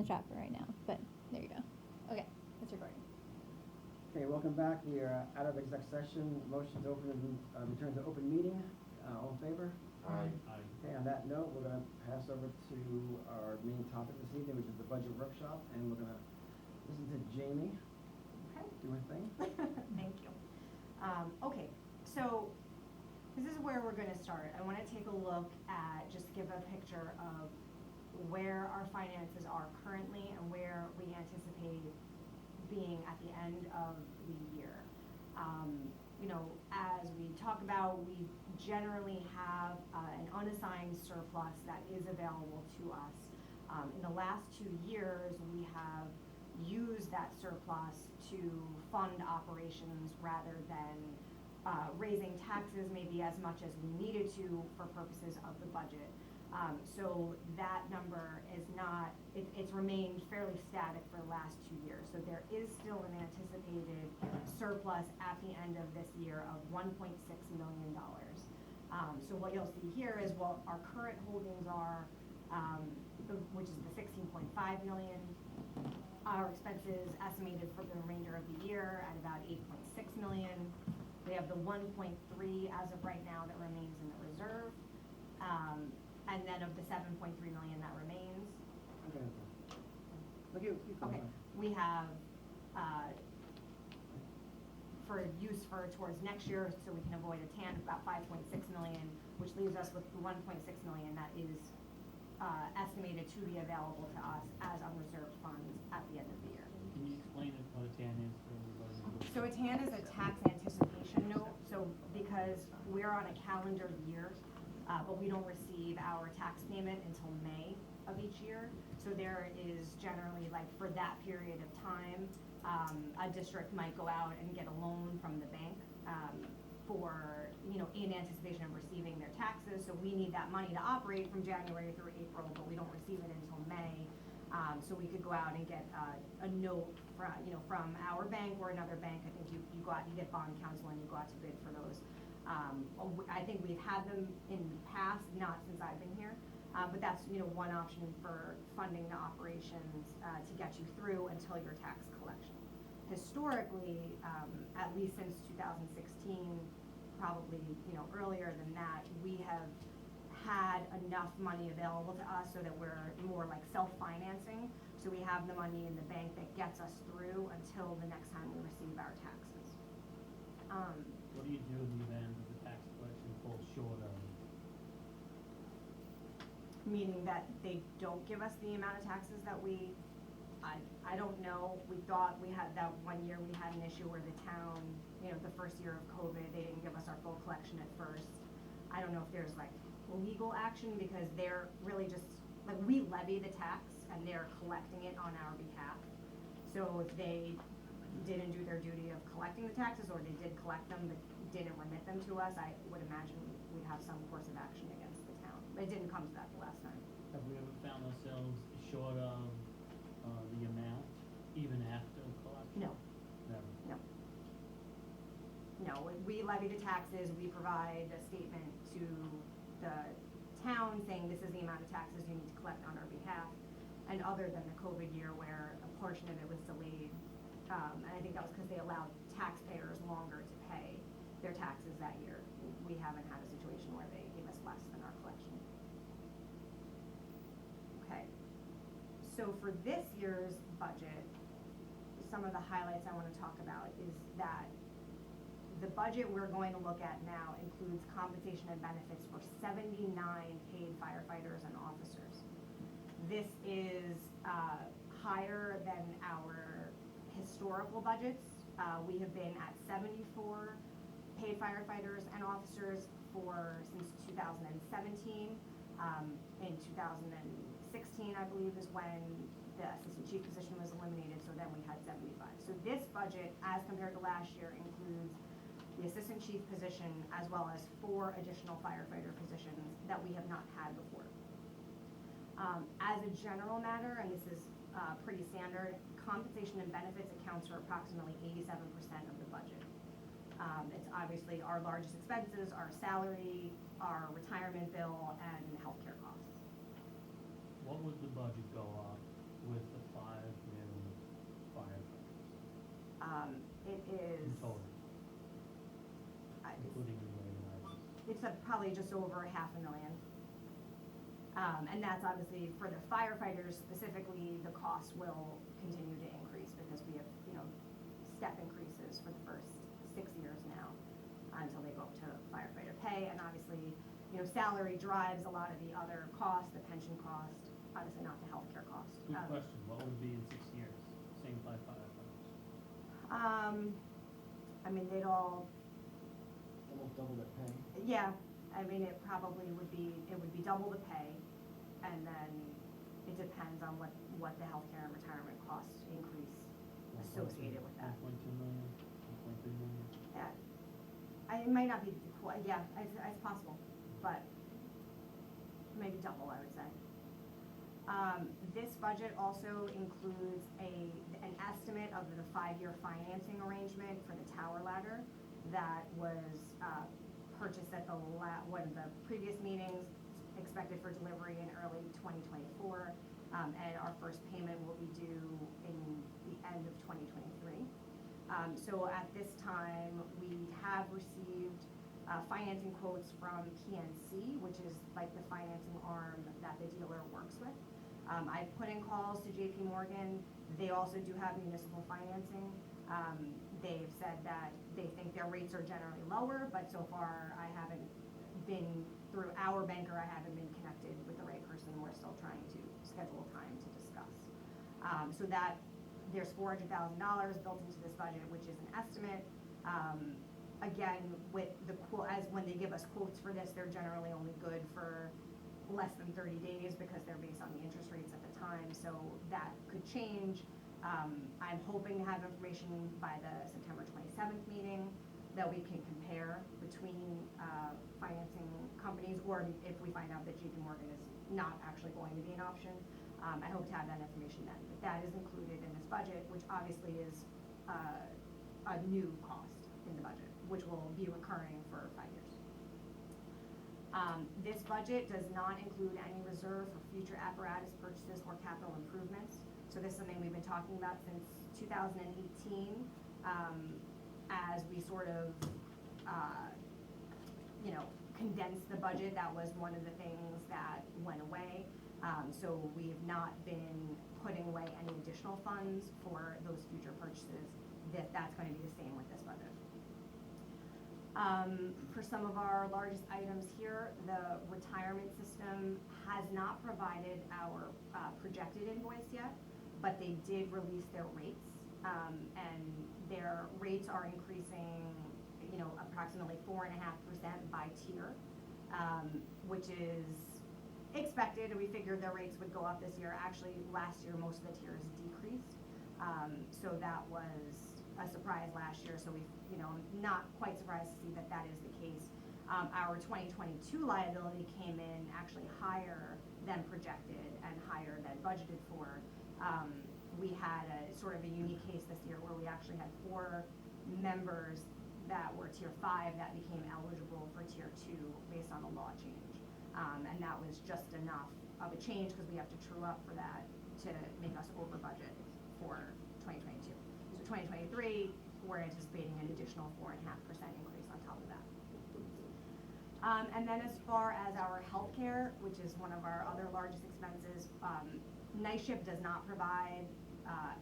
chat for right now, but there you go. Okay, it's recording. Okay, welcome back. We are out of exec session. Motion to open and return to open meeting. All in favor? Aye. Okay, on that note, we're going to pass over to our main topic this evening, which is the budget workshop, and we're going to listen to Jamie Okay. do her thing. Thank you. Okay, so this is where we're going to start. I want to take a look at, just give a picture of where our finances are currently and where we anticipate being at the end of the year. You know, as we talk about, we generally have an unassigned surplus that is available to us. In the last 2 years, we have used that surplus to fund operations rather than raising taxes maybe as much as we needed to for purposes of the budget. So that number is not, it's remained fairly static for the last 2 years. So there is still an anticipated surplus at the end of this year of $1.6 million. So what you'll see here is what our current holdings are, which is the 16.5 million. Our expenses estimated for the remainder of the year at about 8.6 million. We have the 1.3 as of right now that remains in the reserve. And then of the 7.3 million that remains. Okay. Look, you Okay, we have, for use for towards next year, so we can avoid a TAN of about 5.6 million, which leaves us with 1.6 million that is estimated to be available to us as unreserved funds at the end of the year. Can you explain what a TAN is for everybody? So a TAN is a tax anticipation note. So because we're on a calendar year, but we don't receive our tax payment until May of each year. So there is generally, like, for that period of time, a district might go out and get a loan from the bank for, you know, in anticipation of receiving their taxes. So we need that money to operate from January through April, but we don't receive it until May. So we could go out and get a note from, you know, from our bank or another bank. I think you go out, you get bond counsel and you go out to bid for those. I think we've had them in the past, not since I've been here, but that's, you know, one option for funding the operations to get you through until your tax collection. Historically, at least since 2016, probably, you know, earlier than that, we have had enough money available to us so that we're more like self-financing. So we have the money in the bank that gets us through until the next time we receive our taxes. What do you do in the event of the tax collection falls short of? Meaning that they don't give us the amount of taxes that I don't know. We thought we had that one year we had an issue where the town, you know, the first year of COVID, they didn't give us our full collection at first. I don't know if there's like legal action because they're really just, like, we levy the tax and they're collecting it on our behalf. So if they didn't do their duty of collecting the taxes, or they did collect them but didn't remit them to us, I would imagine we'd have some course of action against the town. But it didn't come to that the last time. Have we ever found ourselves short of the amount even after collection? No. Never. No. No, we levy the taxes, we provide a statement to the town saying this is the amount of taxes you need to collect on our behalf. And other than the COVID year where a portion of it was delayed, and I think that was because they allowed taxpayers longer to pay their taxes that year. We haven't had a situation where they gave us less than our collection. Okay. So for this year's budget, some of the highlights I want to talk about is that the budget we're going to look at now includes compensation and benefits for 79 paid firefighters and officers. This is higher than our historical budgets. We have been at 74 paid firefighters and officers since 2017. In 2016, I believe, is when the assistant chief position was eliminated, so then we had 75. So this budget, as compared to last year, includes the assistant chief position as well as 4 additional firefighter positions that we have not had before. As a general matter, and this is pretty standard, compensation and benefits accounts for approximately 87% of the budget. It's obviously our largest expenses, our salary, our retirement bill, and healthcare costs. What would the budget go up with the it is. In total, I- including the related items. It's probably just over $500,000. And that's obviously for the firefighters specifically, the cost will continue to increase because we have, step increases for the first 6 years now until they go up to firefighter pay. And obviously, salary drives a lot of the other costs, the pension cost, obviously not the healthcare cost. Good question, what would it be in 6 years, same 5 firefighters? I mean, they'd all, Almost double their pay. yeah, I mean, it probably would be double the pay. And then it depends on what the healthcare and retirement cost increase associated with that. 1.2 million, 1.3 million? Yeah. It might not be quite, yeah, it's possible, but maybe double, I would say. This budget also includes an estimate of the 5-year financing arrangement for the tower ladder that was purchased at one of the previous meetings, expected for delivery in early 2024, and our first payment will be due in the end of 2023. So at this time, we have received financing quotes from PNC, which is like the financing arm that the dealer works with. I've put in calls to JP Morgan. They also do have municipal financing. They've said that they think their rates are generally lower, but so far I haven't been through our banker, I haven't been connected with the right person. We're still trying to schedule time to discuss. So that there's $400,000 built into this budget, which is an estimate. Again, with the quote, as when they give us quotes for this, they're generally only good for less than 30 days because they're based on the interest rates at the time. So that could change. I'm hoping to have information by the September 27th meeting that we can compare between financing companies, or if we find out that JP Morgan is not actually going to be an option. I hope to have that information then. But that is included in this budget, which obviously is a new cost in the budget, which will be recurring for 5 years. This budget does not include any reserve for future apparatus purchases or capital improvements. So this is something we've been talking about since 2018. As we sort of, condensed the budget, that was one of the things that went away. So we have not been putting away any additional funds for those future purchases. That's going to be the same with this budget. For some of our largest items here, the retirement system has not provided our projected invoice yet, but they did release their rates, and their rates are increasing, approximately 4.5% by tier, which is expected. We figured their rates would go up this year. Actually, last year, most of the tiers decreased. So that was a surprise last year. So I'm not quite surprised to see that that is the case. Our 2022 liability came in actually higher than projected and higher than budgeted for. We had a sort of a unique case this year where we actually had 4 members that were tier 5 that became eligible for tier 2 based on a law change. And that was just enough of a change because we have to true up for that to make us over budget for 2022. So 2023, we're anticipating an additional 4.5% increase on top of that. And then as far as our healthcare, which is one of our other largest expenses, NISHIP does not provide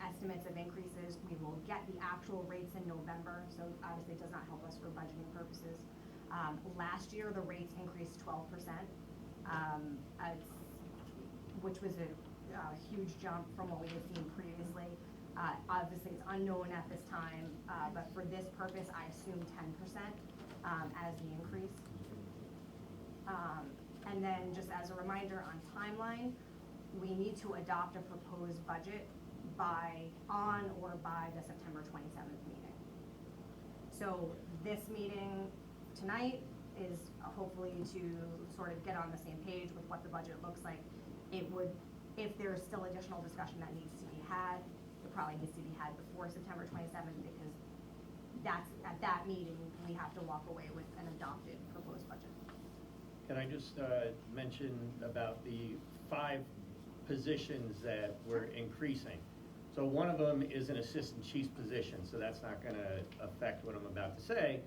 estimates of increases. We will get the actual rates in November, so obviously it does not help us for budgeting purposes. Last year, the rates increased 12%, which was a huge jump from what we had seen previously. Obviously, it's unknown at this time, but for this purpose, I assume 10% as the increase. And then just as a reminder on timeline, we need to adopt a proposed budget on or by the September 27th meeting. So this meeting tonight is hopefully to sort of get on the same page with what the budget looks like. If there's still additional discussion that needs to be had, it probably needs to be had before September 27th because at that meeting, we have to walk away with an adopted proposed budget. Can I just mention about the 5 positions that we're increasing? So one of them is an assistant chief's position, so that's not gonna affect what I'm about to say.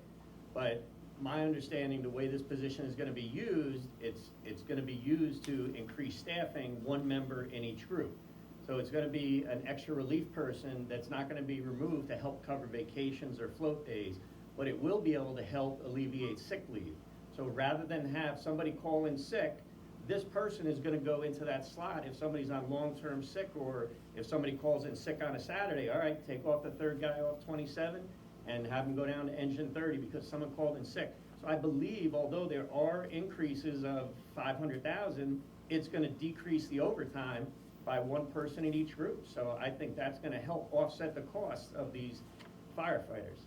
But my understanding, the way this position is gonna be used, it's gonna be used to increase staffing, one member in each group. So it's gonna be an extra relief person that's not gonna be removed to help cover vacations or float days, but it will be able to help alleviate sick leave. So rather than have somebody call in sick, this person is gonna go into that slot if somebody's on long-term sick, or if somebody calls in sick on a Saturday, all right, take off the third guy off 27 and have him go down to engine 30 because someone called in sick. So I believe, although there are increases of 500,000, it's gonna decrease the overtime by one person in each group. So I think that's gonna help offset the cost of these firefighters.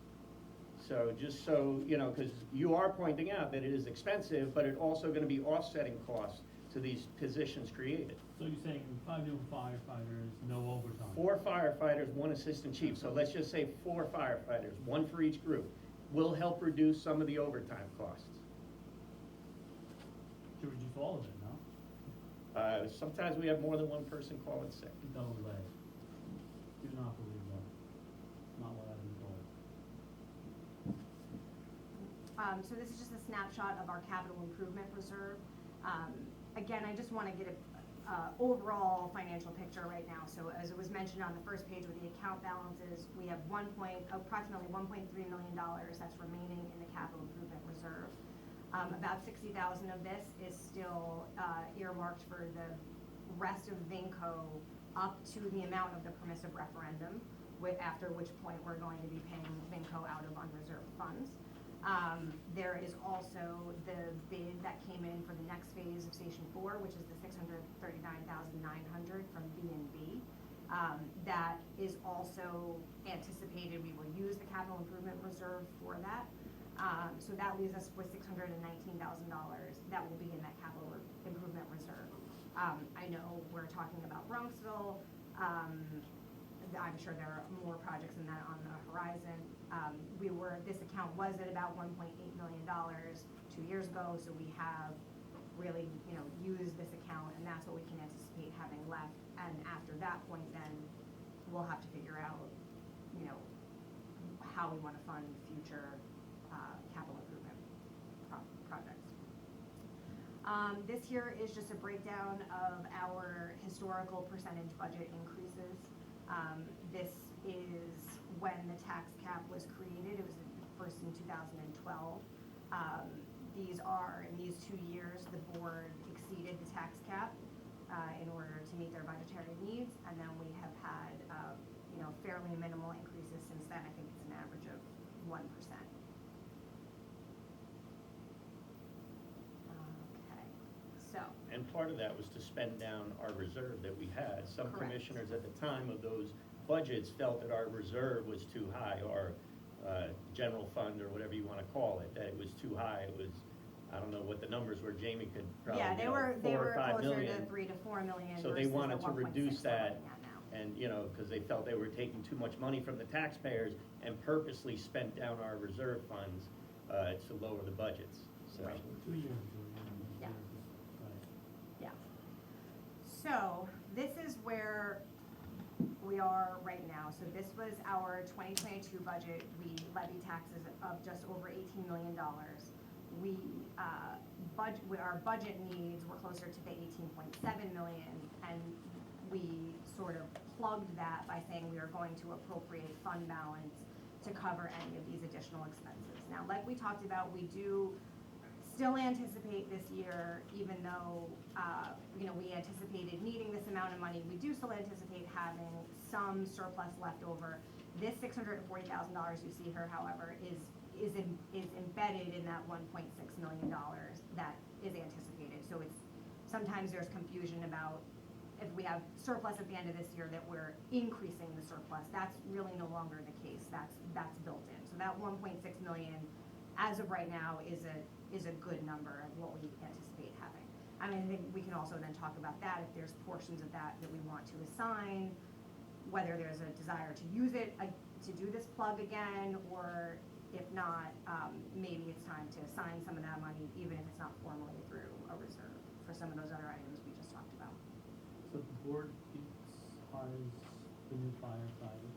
So just so, you know, because you are pointing out that it is expensive, but it's also gonna be offsetting costs to these positions created. So you're saying 5 new firefighters, no overtime? 4 firefighters, 1 assistant chief, so let's just say 4 firefighters, 1 for each group, will help reduce some of the overtime costs. Should reduce all of it, no? Sometimes we have more than 1 person calling sick. No way. Do not believe that. Not what I've been told. So this is just a snapshot of our capital improvement reserve. Again, I just wanna get a, overall financial picture right now. So as it was mentioned on the first page with the account balances, we have approximately $1.3 million that's remaining in the capital improvement reserve. About 60,000 of this is still, earmarked for the rest of Vinco up to the amount of the permissive referendum, after which point we're going to be paying Vinco out of unreserved funds. There is also the bid that came in for the next phase of Station 4, which is the $639,900 from B&B. That is also anticipated, we will use the capital improvement reserve for that. So that leaves us with $619,000 that will be in that capital improvement reserve. I know we're talking about Bronxville. I'm sure there are more projects than that on the horizon. This account was at about $1.8 million 2 years ago, so we have really, used this account, and that's what we can anticipate having left. And after that point, then we'll have to figure out, how we want to fund future capital improvement projects. This here is just a breakdown of our historical percentage budget increases. This is when the tax cap was created. It was first in 2012. In these 2 years, the board exceeded the tax cap in order to meet their budgetary needs, and then we have had, fairly minimal increases since then. I think it's an average of 1%. Okay, so. And part of that was to spend down our reserve that we had. Some Correct. commissioners at the time of those budgets felt that our reserve was too high, or general fund, or whatever you wanna call it, that it was too high. It was, I don't know what the numbers were, Jamie could probably, Yeah, they were 4 or 5 closer million. to 3 to 4 million. So they versus the wanted to 1.6 reduce we're that, looking at now. and, because they felt they were taking too much money from the taxpayers and purposely spent down our reserve funds to lower the budgets, so. Right. 2 years ago, Yeah. Right. Yeah. So this is where we are right now. So this was our 2022 budget. We levied taxes of just over $18 million. Our budget needs were closer to the 18.7 million, and we sort of plugged that by saying we are going to appropriate fund balance to cover any of these additional expenses. Now, like we talked about, we do still anticipate this year, even though, we anticipated needing this amount of money, we do still anticipate having some surplus left over. This $640,000 you see here, however, is embedded in that $1.6 million that is anticipated. So sometimes there's confusion about if we have surplus at the end of this year that we're increasing the surplus. That's really no longer the case. That's built in. So that 1.6 million, as of right now, is a good number of what we anticipate having. I mean, I think we can also then talk about that, if there's portions of that we want to assign, whether there's a desire to use it, to do this plug again, or if not, maybe it's time to assign some of that money, even if it's not formally through a reserve, for some of those other items we just talked about. So the board has the new firefighters,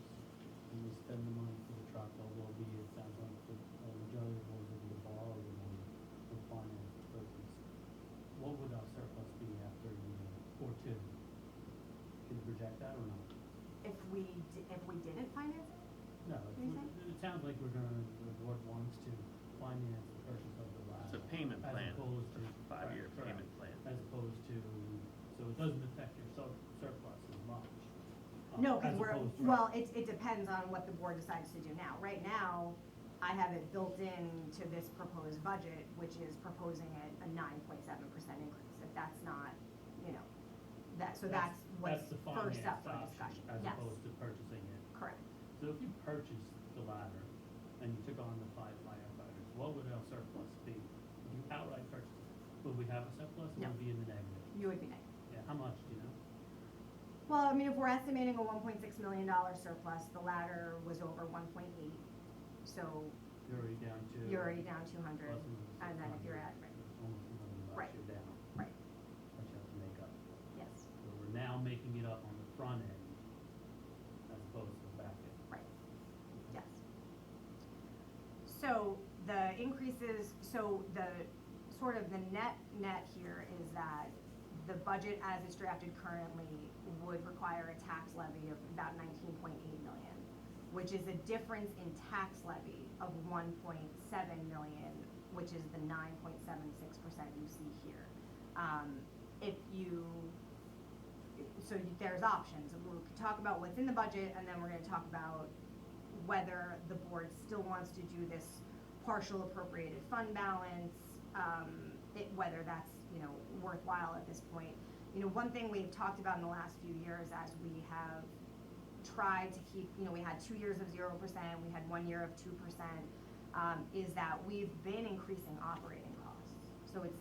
and we spend the money for the truck, although it sounds like the majority goes into the borrowing money for finance purposes. What would our surplus be after a year or two? Can you project that or not? If we didn't finance it? No, What do you say? it sounds like the board wants to finance the purchase of the ladder. It's a payment plan, As opposed to. a five-year correct, payment plan. As opposed to, so it doesn't affect your surplus as much. No, as because we're, opposed to- well, it depends on what the board decides to do now. Right now, I have it built into this proposed budget, which is proposing a 9.7% increase. If that's not, you know, so that's what's the first up finance for option, discussion. as Yes, opposed to purchasing it. correct. So if you purchased the ladder and you took on the 5 firefighters, what would our surplus be? If you outright purchased it, would we have a surplus or No. would we be in the negative? You would be negative. Yeah, how much, do you know? Well, I mean, if we're estimating a $1.6 million surplus, the ladder was over 1.8, so You're already down to. you're already down 200, plus another and then if you're 600, at, right, it's almost $1 million Right. you're down, right, that you have to make up. yes, So we're now making it up on the front end as opposed to the back end. right, yes. So the increases, so the, sort of the net here is that the budget as it's drafted currently would require a tax levy of about 19.8 million, which is a difference in tax levy of 1.7 million, which is the 9.76% you see here. If you, there's options. We could talk about what's in the budget, and then we're gonna talk about whether the board still wants to do this partial appropriated fund balance, whether that's, you know, worthwhile at this point. You know, one thing we've talked about in the last few years as we have tried to keep, you know, we had 2 years of 0%, we had 1 year of 2%, is that we've been increasing operating costs. So it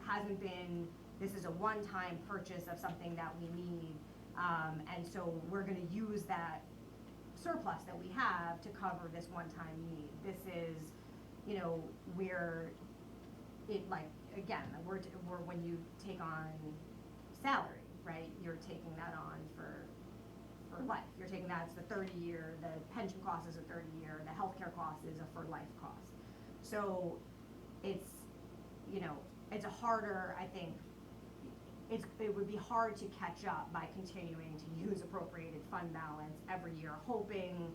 hasn't been, this is a one-time purchase of something that we need, and so we're gonna use that surplus that we have to cover this one-time need. This is, you know, when you take on salary, right, you're taking that on for life. You're taking that as the 30-year, the pension cost is a 30-year, the healthcare cost is a for life cost. So it's, you know, it's a harder, I think, it would be hard to catch up by continuing to use appropriated fund balance every year, hoping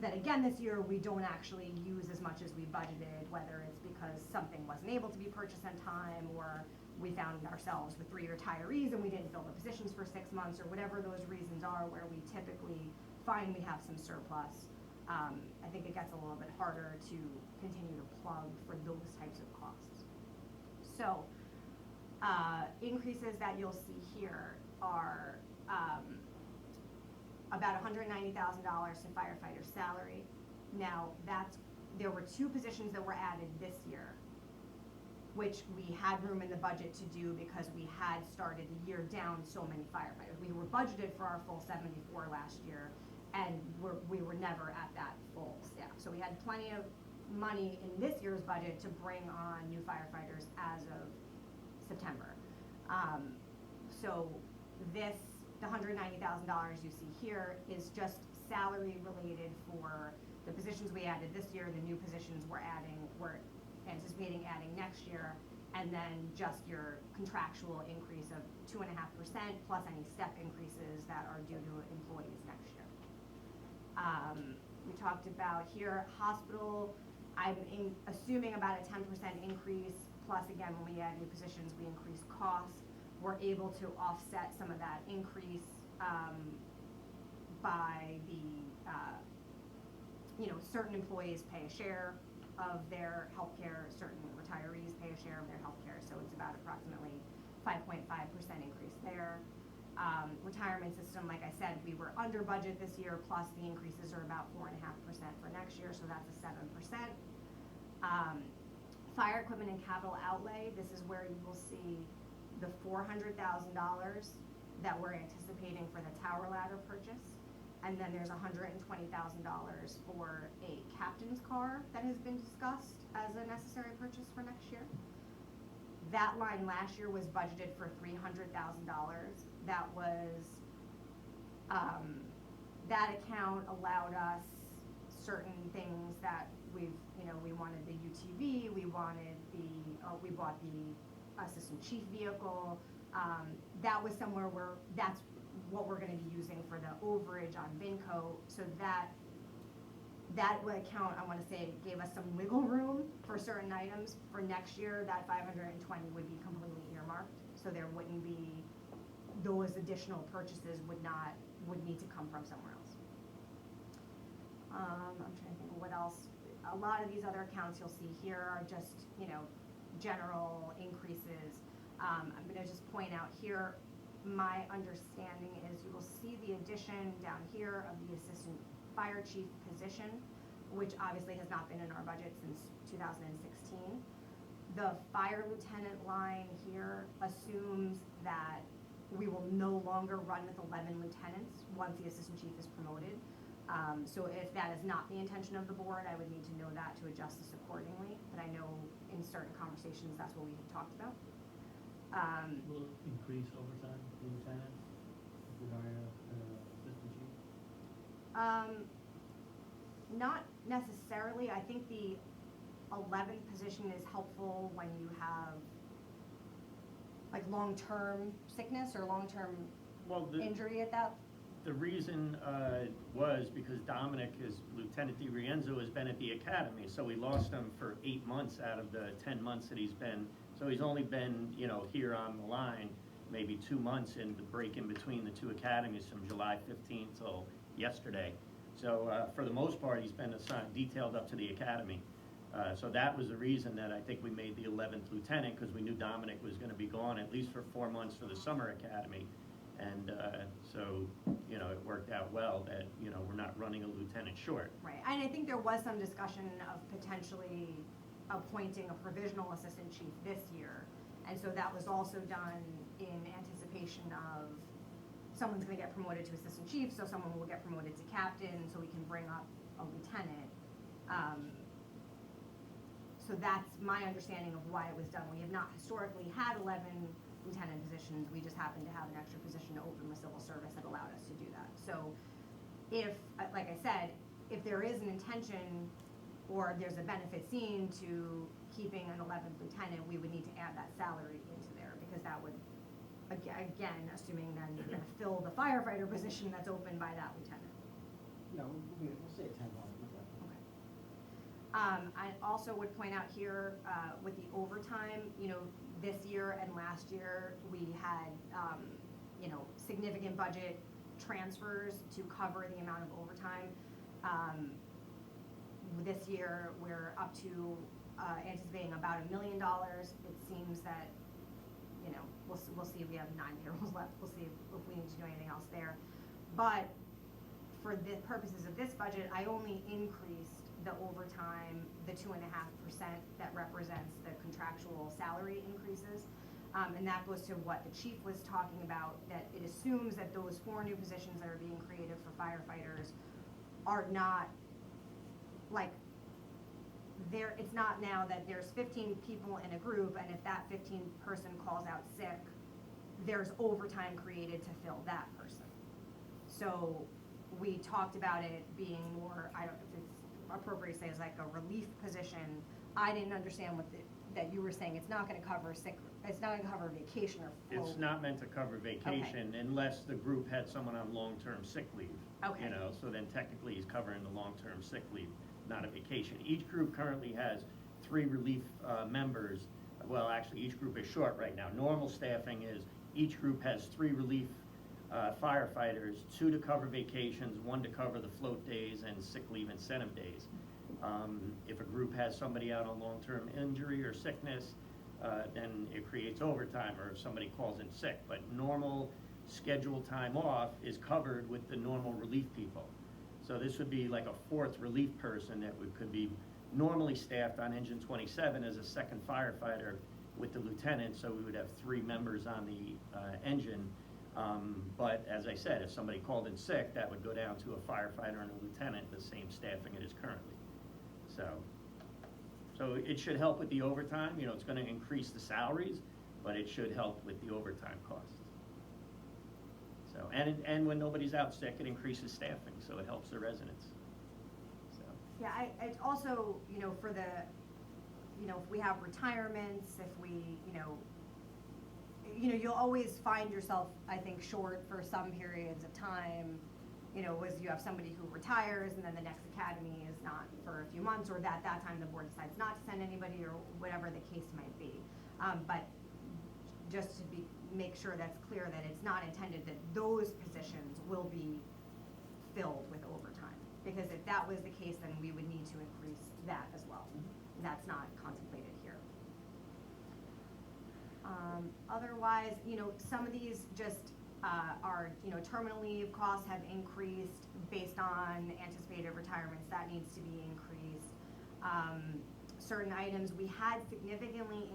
that again this year we don't actually use as much as we budgeted, whether it's because something wasn't able to be purchased in time, or we found ourselves with 3 retirees and we didn't fill the positions for 6 months, or whatever those reasons are where we typically find we have some surplus. I think it gets a little bit harder to continue to plug for those types of costs. So increases that you'll see here are about $190,000 to firefighter salary. Now there were 2 positions that were added this year, which we had room in the budget to do because we had started the year down so many firefighters. We were budgeted for our full 74 last year, and we were never at that full staff. So we had plenty of money in this year's budget to bring on new firefighters as of September. So the $190,000 you see here is just salary related for the positions we added this year, the new positions we're anticipating adding next year, and then just your contractual increase of 2.5% plus any step increases that are due to employees next year. We talked about here, hospital, I'm assuming about a 10% increase, plus again, when we add new positions, we increase costs. We're able to offset some of that increase by certain employees pay a share of their healthcare, certain retirees pay a share of their healthcare, so it's about approximately 5.5% increase there. Retirement system, like I said, we were under budget this year, plus the increases are about 4.5% for next year, so that's a 7%. Fire equipment and capital outlay, this is where you will see the $400,000 that we're anticipating for the tower ladder purchase. And then there's $120,000 for a captain's car that has been discussed as a necessary purchase for next year. That line last year was budgeted for $300,000. That was that account allowed us certain things that we wanted the UTV, we wanted we bought the assistant chief vehicle. That was somewhere where that's what we're gonna be using for the overage on Vinco, so that account, I wanna say, gave us some wiggle room for certain items. For next year, that 520 would be completely earmarked, so there wouldn't be, those additional purchases would need to come from somewhere else. I'm trying to think of what else. A lot of these other accounts you'll see here are just, general increases. I'm gonna just point out here, my understanding is you will see the addition down here of the assistant fire chief position, which obviously has not been in our budget since 2016. The fire lieutenant line here assumes that we will no longer run with 11 lieutenants once the assistant chief is promoted. So if that is not the intention of the board, I would need to know that to adjust this accordingly, but I know in certain conversations, that's what we had talked about. Will it increase overtime for lieutenants if we hire an assistant chief? Not necessarily. I think the 11th position is helpful when you have like long-term sickness or long-term Well, injury at that. the reason was because Dominic, Lieutenant DiRienzo, has been at the academy, so we lost him for 8 months out of the 10 months that he's been. So he's only been, here on the line, maybe 2 months in the break in between the two academies from July 15th till yesterday. So for the most part, he's been assigned, detailed up to the academy. So that was the reason that I think we made the 11th lieutenant, because we knew Dominic was going to be gone at least for 4 months for the summer academy. And so, it worked out well that, we're not running a lieutenant short. Right, and I think there was some discussion of potentially appointing a provisional assistant chief this year. And so that was also done in anticipation of someone's gonna get promoted to assistant chief, so someone will get promoted to captain, so we can bring up a lieutenant. So that's my understanding of why it was done. We have not historically had 11 lieutenant positions, we just happen to have an extra position open with civil service that allowed us to do that. So if, like I said, if there is an intention or there's a benefit seen to keeping an 11th lieutenant, we would need to add that salary into there, because that would, again, assuming then you're gonna fill the firefighter position that's open by that lieutenant. No, we'll say $10. Okay. I also would point out here, with the overtime, this year and last year, we had, significant budget transfers to cover the amount of overtime. This year, we're up to, anticipating about $1 million. It seems that, we'll see, we have 9 payrolls left, we'll see if we need to do anything else there. But for the purposes of this budget, I only increased the overtime, the 2.5% that represents the contractual salary increases. And that goes to what the chief was talking about, that it assumes that those 4 new positions that are being created for firefighters are not, like, it's not now that there's 15 people in a group, and if that 15 person calls out sick, there's overtime created to fill that person. So we talked about it being more, I don't know if it's appropriate to say, it's like a relief position. I didn't understand that you were saying it's not gonna cover it's not gonna cover vacation or float. It's not meant to cover vacation unless the group had someone on long-term sick leave. Okay. So then technically he's covering the long-term sick leave, not a vacation. Each group currently has 3 relief members. Well, actually, each group is short right now. Normal staffing is each group has 3 relief firefighters, 2 to cover vacations, 1 to cover the float days and sick leave incentive days. If a group has somebody out on long-term injury or sickness, then it creates overtime, or if somebody calls in sick. But normal scheduled time off is covered with the normal relief people. So this would be like a 4th relief person that could be normally staffed on Engine 27 as a 2nd firefighter with the lieutenant, so we would have 3 members on the engine. But as I said, if somebody called in sick, that would go down to a firefighter and a lieutenant, the same staffing it is currently. So it should help with the overtime. It's going to increase the salaries, but it should help with the overtime costs. So So, and when nobody's out sick, it increases staffing, so it helps the residents, so. Yeah, I also, you know, for the, you know, if we have retirements, if we, you know, you'll always find yourself, I think, short for some periods of time, you know, as you have somebody who retires and then the next academy is not for a few months, or that time the board decides not to send anybody, or whatever the case might be. But just to make sure that's clear that it's not intended that those positions will be filled with overtime. Because if that was the case, then we would need to increase that as well. That's not contemplated here. Otherwise, you know, some of these just are, you know, terminal leave costs have increased based on anticipated retirements. That needs to be increased. Certain items, we had significantly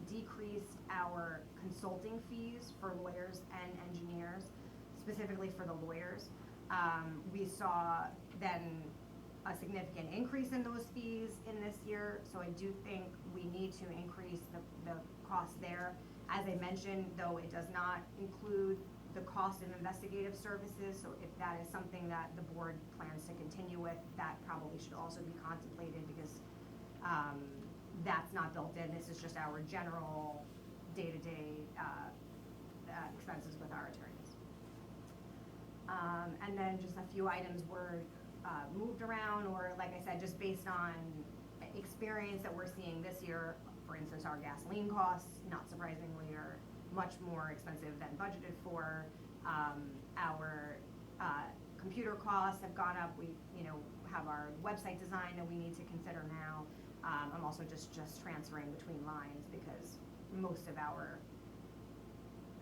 decreased our consulting fees for lawyers and engineers, specifically for the lawyers. We saw then a significant increase in those fees in this year, so I do think we need to increase the cost there. As I mentioned, though, it does not include the cost of investigative services, so if that is something that the board plans to continue with, that probably should also be contemplated, because that's not built in. This is just our general day-to-day expenses with our attorneys. And then just a few items were moved around, or like I said, just based on experience that we're seeing this year. For instance, our gasoline costs, not surprisingly, are much more expensive than budgeted for. Our computer costs have gone up. We, you know, have our website design that we need to consider now. I'm also just transferring between lines, because most of our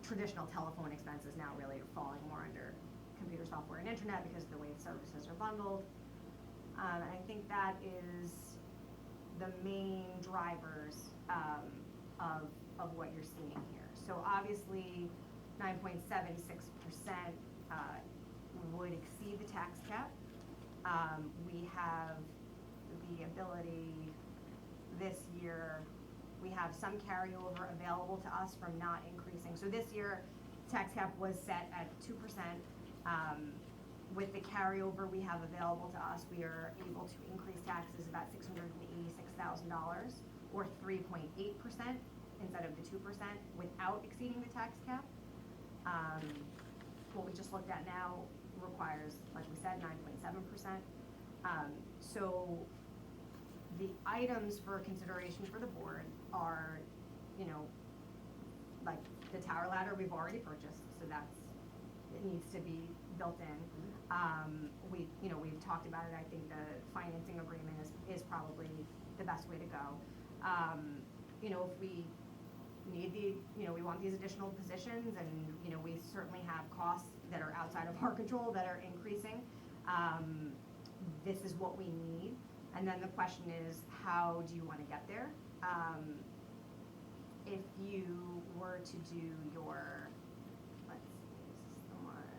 traditional telephone expenses now really are falling more under computer software and internet, because of the way the services are bundled. And I think that is the main drivers of what you're seeing here. So obviously, 9.76% would exceed the tax cap. We have the ability this year, we have some carryover available to us from not increasing. So this year, tax cap was set at 2%. With the carryover we have available to us, we are able to increase taxes about $686,000, or 3.8% instead of the 2%, without exceeding the tax cap. What we just looked at now requires, like we said, 9.7%. So the items for consideration for the board are, you know, like the tower ladder we've already purchased, so it needs to be built in. We've talked about it. I think the financing agreement is probably the best way to go. If we need we want these additional positions, and, we certainly have costs that are outside of our control that are increasing. This is what we need. And then the question is, how do you want to get there? If you were to do your, let's see, this is the one.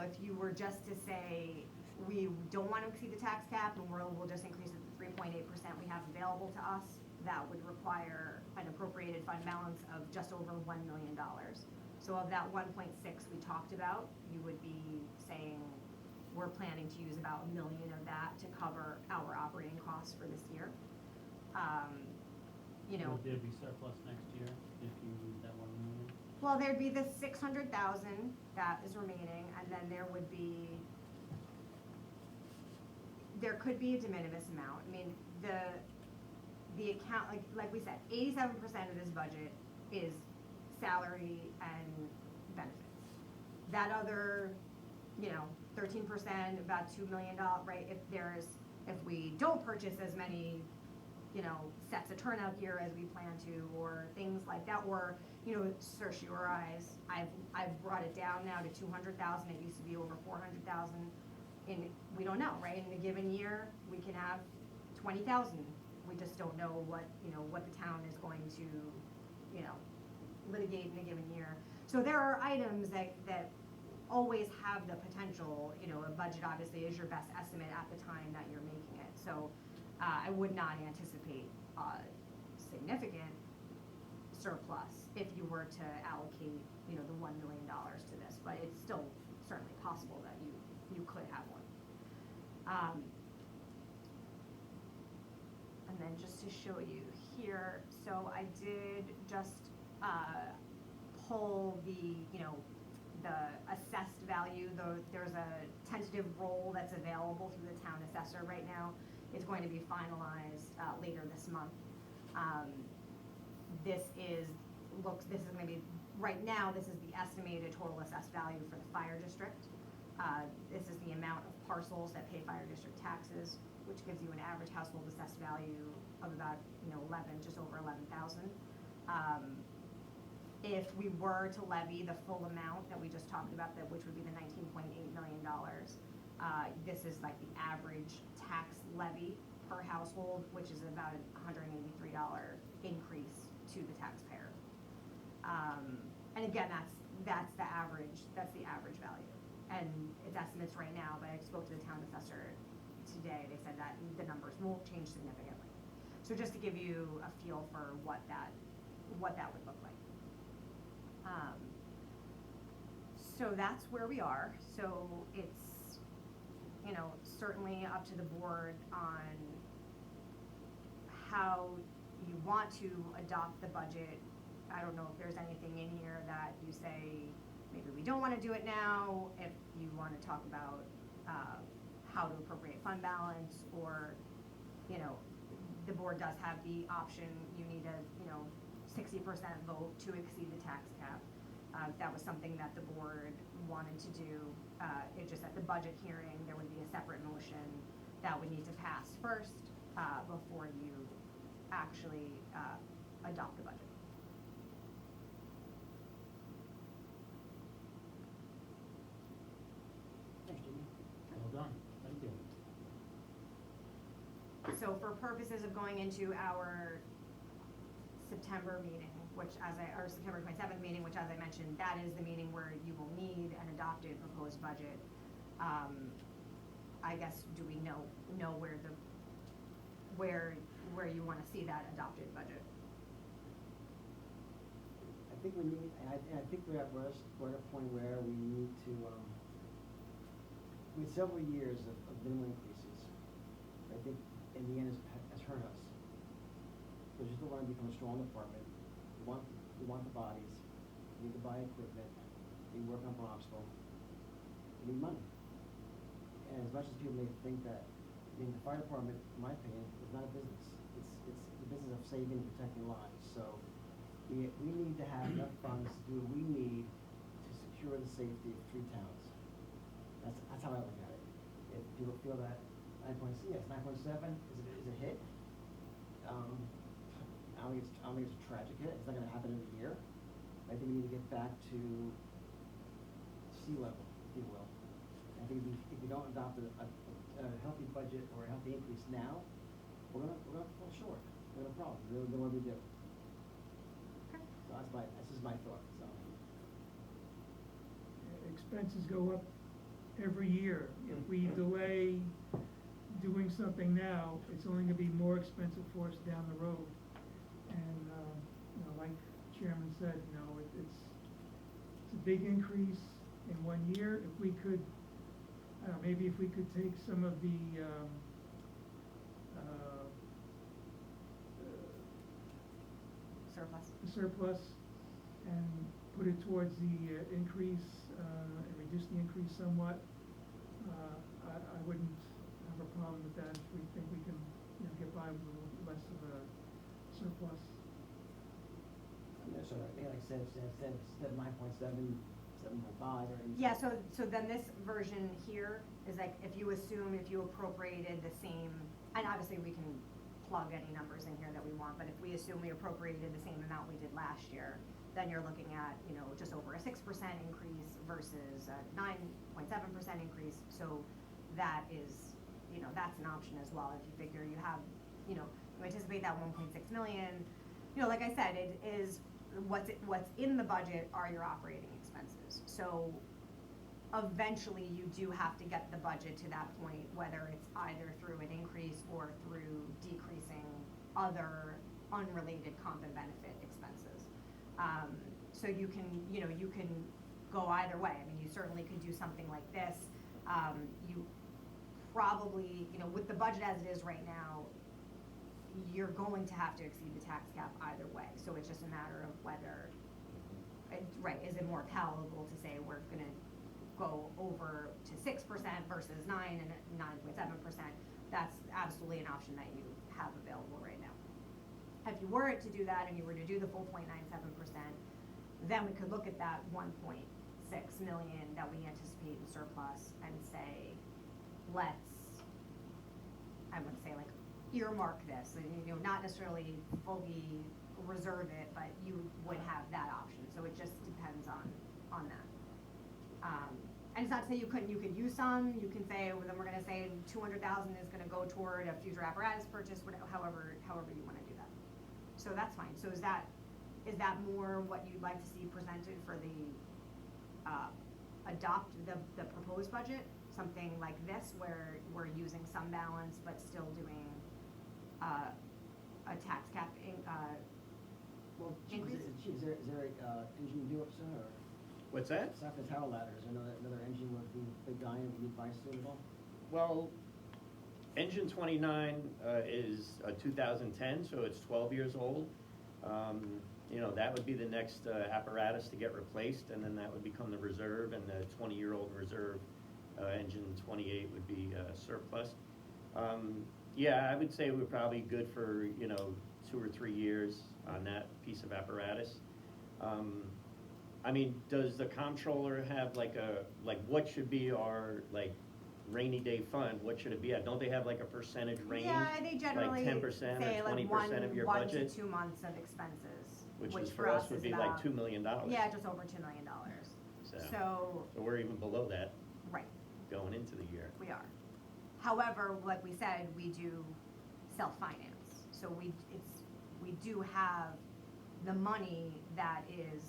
If you were just to say, we don't want to exceed the tax cap, and we'll just increase it to 3.8% we have available to us, that would require an appropriated fund balance of just over $1 million. So of that 1.6 we talked about, you would be saying, we're planning to use about $1 million of that to cover our operating costs for this year. Would there be surplus next year if you use that $1 million? Well, there'd be the $600,000 that is remaining, and then there could be a de minimis amount. I mean, the account, like we said, 87% of this budget is salary and benefits. That other, 13%, about $2 million, right? If we don't purchase as many, sets of turnout gear as we plan to, or things like that, or, certiorarize, I've brought it down now to $200,000. It used to be over $400,000. And we don't know, right? In a given year, we can have 20,000. We just don't know what the town is going to, litigate in a given year. So there are items that always have the potential, a budget obviously is your best estimate at the time that you're making it. So I would not anticipate significant surplus if you were to allocate, you know, the $1 million to this, but it's still certainly possible that you could have one. And then just to show you here, so I did just pull the, you know, the assessed value, though there's a tentative roll that's available through the town assessor right now. It's going to be finalized later this month. This is gonna be, right now, this is the estimated total assessed value for the fire district. This is the amount of parcels that pay fire district taxes, which gives you an average household assessed value of about, you know, just over 11,000. If we were to levy the full amount that we just talked about, which would be the $19.8 million, this is like the average tax levy per household, which is about a $183 increase to the taxpayer. And again, that's the average value. And it's estimates right now, but I spoke to the town assessor today. They said that the numbers won't change significantly. So just to give you a feel for what that would look like. So that's where we are. So it's, you know, certainly up to the board on how you want to adopt the budget. I don't know if there's anything in here that you say, maybe we don't want to do it now, if you want to talk about how to appropriate fund balance, or, you know, the board does have the option, you need a, you know, 60% vote to exceed the tax cap. If that was something that the board wanted to do, it just at the budget hearing, there would be a separate motion that would need to pass first before you actually adopt the budget. Thanks, Jimmy. Well done, thank you. So for purposes of going into our September meeting, or September 27th meeting, which as I mentioned, that is the meeting where you will need an adopted proposed budget. I guess, do we know where you wanna see that adopted budget? I think we need, and I think we're at a point where we need to, with several years of minimum increases, I think in the end has hurt us. Because you still want to become a strong department, you want the bodies, you need to buy equipment, you work on Bronxville, you need money. And as much as people may think that, I mean, the fire department, in my opinion, is not a business. It's the business of saving and protecting lives. So we need to have enough funds to do what we need to secure the safety of 3 towns. That's how I look at it. If people feel that 9.7 is a hit, I don't think it's a tragic hit. It's not going to happen every year. I think we need to get back to sea level, if you will. I think if we don't adopt a healthy budget or a healthy increase now, we're gonna fall short. We're gonna have a problem. Then what do we do? Okay. So that's just my thought. So Expenses go up every year. If we delay doing something now, it's only gonna be more expensive for us down the road. And, you know, like Chairman said, you know, it's a big increase in 1 year. If we could, I don't know, maybe if we could take some of the surplus and put it towards the increase, and reduce the increase somewhat, I wouldn't have a problem with that if we think we can, you know, get by with a little less of a surplus. yeah, so I think like I said, instead of 9.7, 7.5 or. Yeah, so then this version here is like, if you appropriated the same, and obviously we can plug any numbers in here that we want, but if we assume we appropriated the same amount we did last year, then you're looking at, you know, just over a 6% increase versus a 9.7% increase. So that is, you know, that's an option as well. If you figure you have, you know, you anticipate that 1.6 million, you know, like I said, it is, what's in the budget are your operating expenses. So eventually you do have to get the budget to that point, whether it's either through an increase or through decreasing other unrelated comp and benefit expenses. So you can, you can go either way. I mean, you certainly could do something like this. You probably, with the budget as it is right now, you're going to have to exceed the tax cap either way. So it's just a matter of whether, right, is it more palatable to say we're gonna go over to 6% versus 9 and 9.7%? That's absolutely an option that you have available right now. If you were to do that and you were to do the full 0.97%, then we could look at that 1.6 million that we anticipate in surplus and say, I would say like earmark this, and not necessarily fully reserve it, but you would have that option. So it just depends on that. And it's not to say you could use some. You can say, well, then we're gonna say 200,000 is gonna go toward a future apparatus purchase, whatever, however you wanna do that. So that's fine. So is that more what you'd like to see presented for the, adopt the proposed budget? Something like this, where we're using some balance, but still doing, a tax cap, Well, Chief, increase? is there engine do up, sir, or? What's that? Aside from the tower ladders, another engine would be big guy and need advice to at all? Well, engine 29 is a 2010, so it's 12 years old. That would be the next apparatus to get replaced, and then that would become the reserve, and the 20-year-old reserve engine 28 would be surplus. Yeah, I would say we're probably good for 2 or 3 years on that piece of apparatus. I mean, does the comptroller have what should be our rainy day fund? What should it be at? Don't they have a percentage range? Yeah, they generally Like 10% say or 20% like of your one budget? to 2 months of expenses, Which is for us would be like about- $2 million. Yeah, just over $2 million. So So, we're even below that right, going into the year. we are. However, like we said, we do self-finance. So we do have the money that is,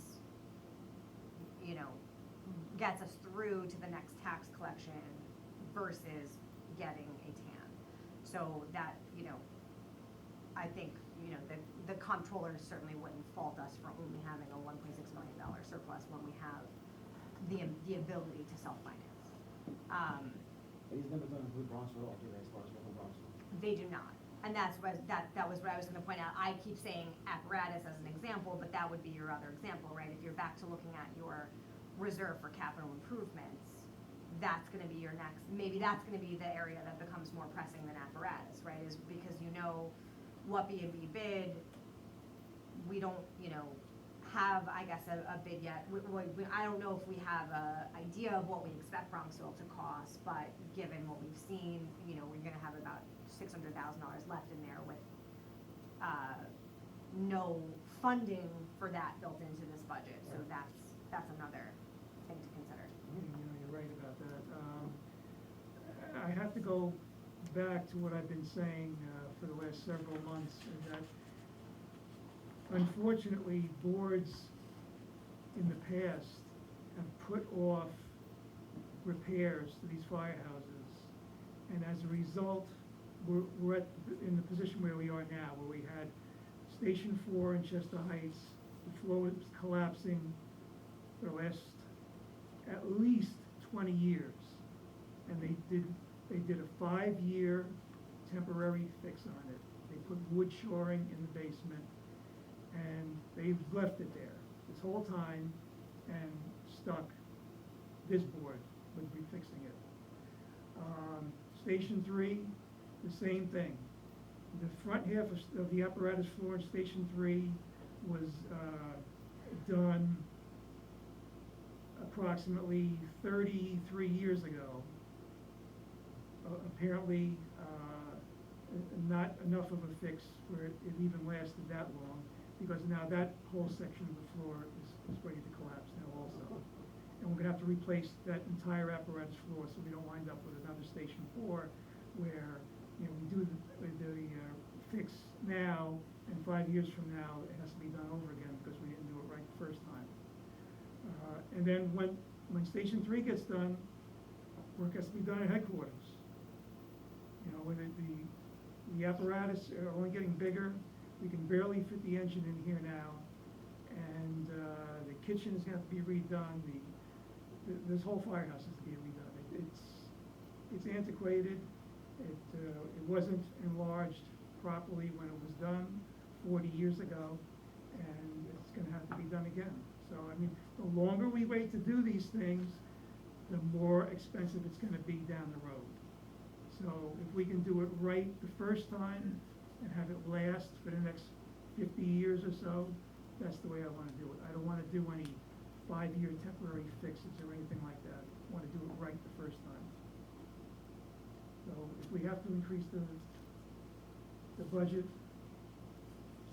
gets us through to the next tax collection versus getting a TAN. So that, I think, the comptroller certainly wouldn't fault us for only having a $1.6 million surplus when we have the ability to self-finance. But these numbers don't include Bronxville at all, do they, as far as local Bronxville? They do not. And that was what I was gonna point out. I keep saying apparatus as an example, but that would be your other example, right? If you're back to looking at your reserve for capital improvements, that's gonna be your next, maybe that's gonna be the area that becomes more pressing than apparatus, right? Is because what B&B bid, we don't, have, I guess, a bid yet. I don't know if we have a idea of what we expect Bronxville to cost, but given what we've seen, we're gonna have about $600,000 left in there with, no funding for that built into this budget, so that's another thing to consider. You're right about that. I have to go back to what I've been saying for the last several months, and that unfortunately, boards in the past have put off repairs to these firehouses, and as a result, we're in the position where we are now, where we had Station 4 in Chester Heights, the floor was collapsing for the last at least 20 years. And they did a 5-year temporary fix on it. They put wood shoring in the basement, and they've left it there this whole time and stuck this board with refixing it. Station 3, the same thing. The front half of the apparatus floor in Station 3 was done approximately 33 years ago. Apparently, not enough of a fix where it even lasted that long, because now that whole section of the floor is ready to collapse now also. And we're gonna have to replace that entire apparatus floor, so we don't wind up with another Station 4 where, we do the fix now, and 5 years from now, it has to be done over again because we didn't do it right the first time. And then when Station 3 gets done, work has to be done at headquarters. When the apparatus are only getting bigger, we can barely fit the engine in here now, and, the kitchen is gonna have to be redone, this whole firehouse has to be redone. It's antiquated, it wasn't enlarged properly when it was done 40 years ago, and it's gonna have to be done again. So, I mean, the longer we wait to do these things, the more expensive it's gonna be down the road. So if we can do it right the first time and have it last for the next 50 years or so, that's the way I wanna do it. I don't wanna do any 5-year temporary fixes or anything like that. I wanna do it right the first time. So if we have to increase the budget,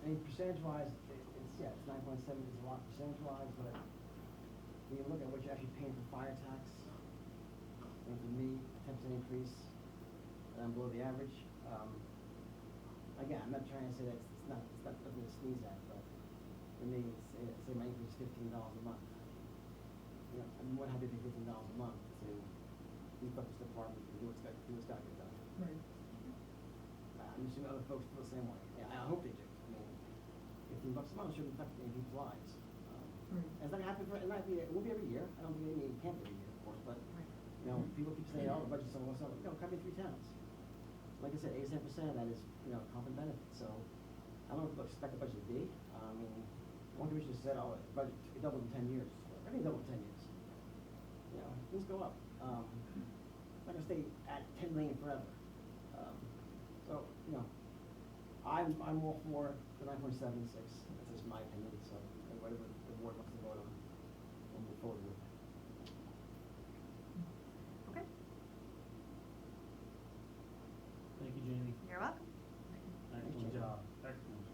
I mean, percentage-wise, it's 9.7 is a lot percentage-wise, but when you look at what you're actually paying for fire tax, and for me, a 10% increase, and I'm below the average. Again, I'm not trying to say that it's not nothing to sneeze at, but for me, say my increase is $15 a month. You know, I'm more than happy to pay $15 a month to beef up this department and do what's got to get done. right, I'm assuming other folks feel the same way. Yeah, I hope they do. I mean, $15 a month shouldn't affect any people's lives. right. It's not gonna happen it won't be every year. I don't think it can't be every year, of course, but, you know, people keep saying, oh, the budget's so low, no, cover 3 towns. Like I said, 87% of that is, comp and benefits, so I don't know what to expect the budget to be. I mean, one commissioner said, oh, the budget, it doubled in 10 years. Everything doubled in 10 years. You know, things go up. It's not gonna stay at 10 million forever. So, I'm all for the 9.76. That's just my opinion, so whatever the board wants to vote on, we'll move forward with. Okay, Thank you, Jamie. you're welcome. Excellent Jamie. job. Excellent.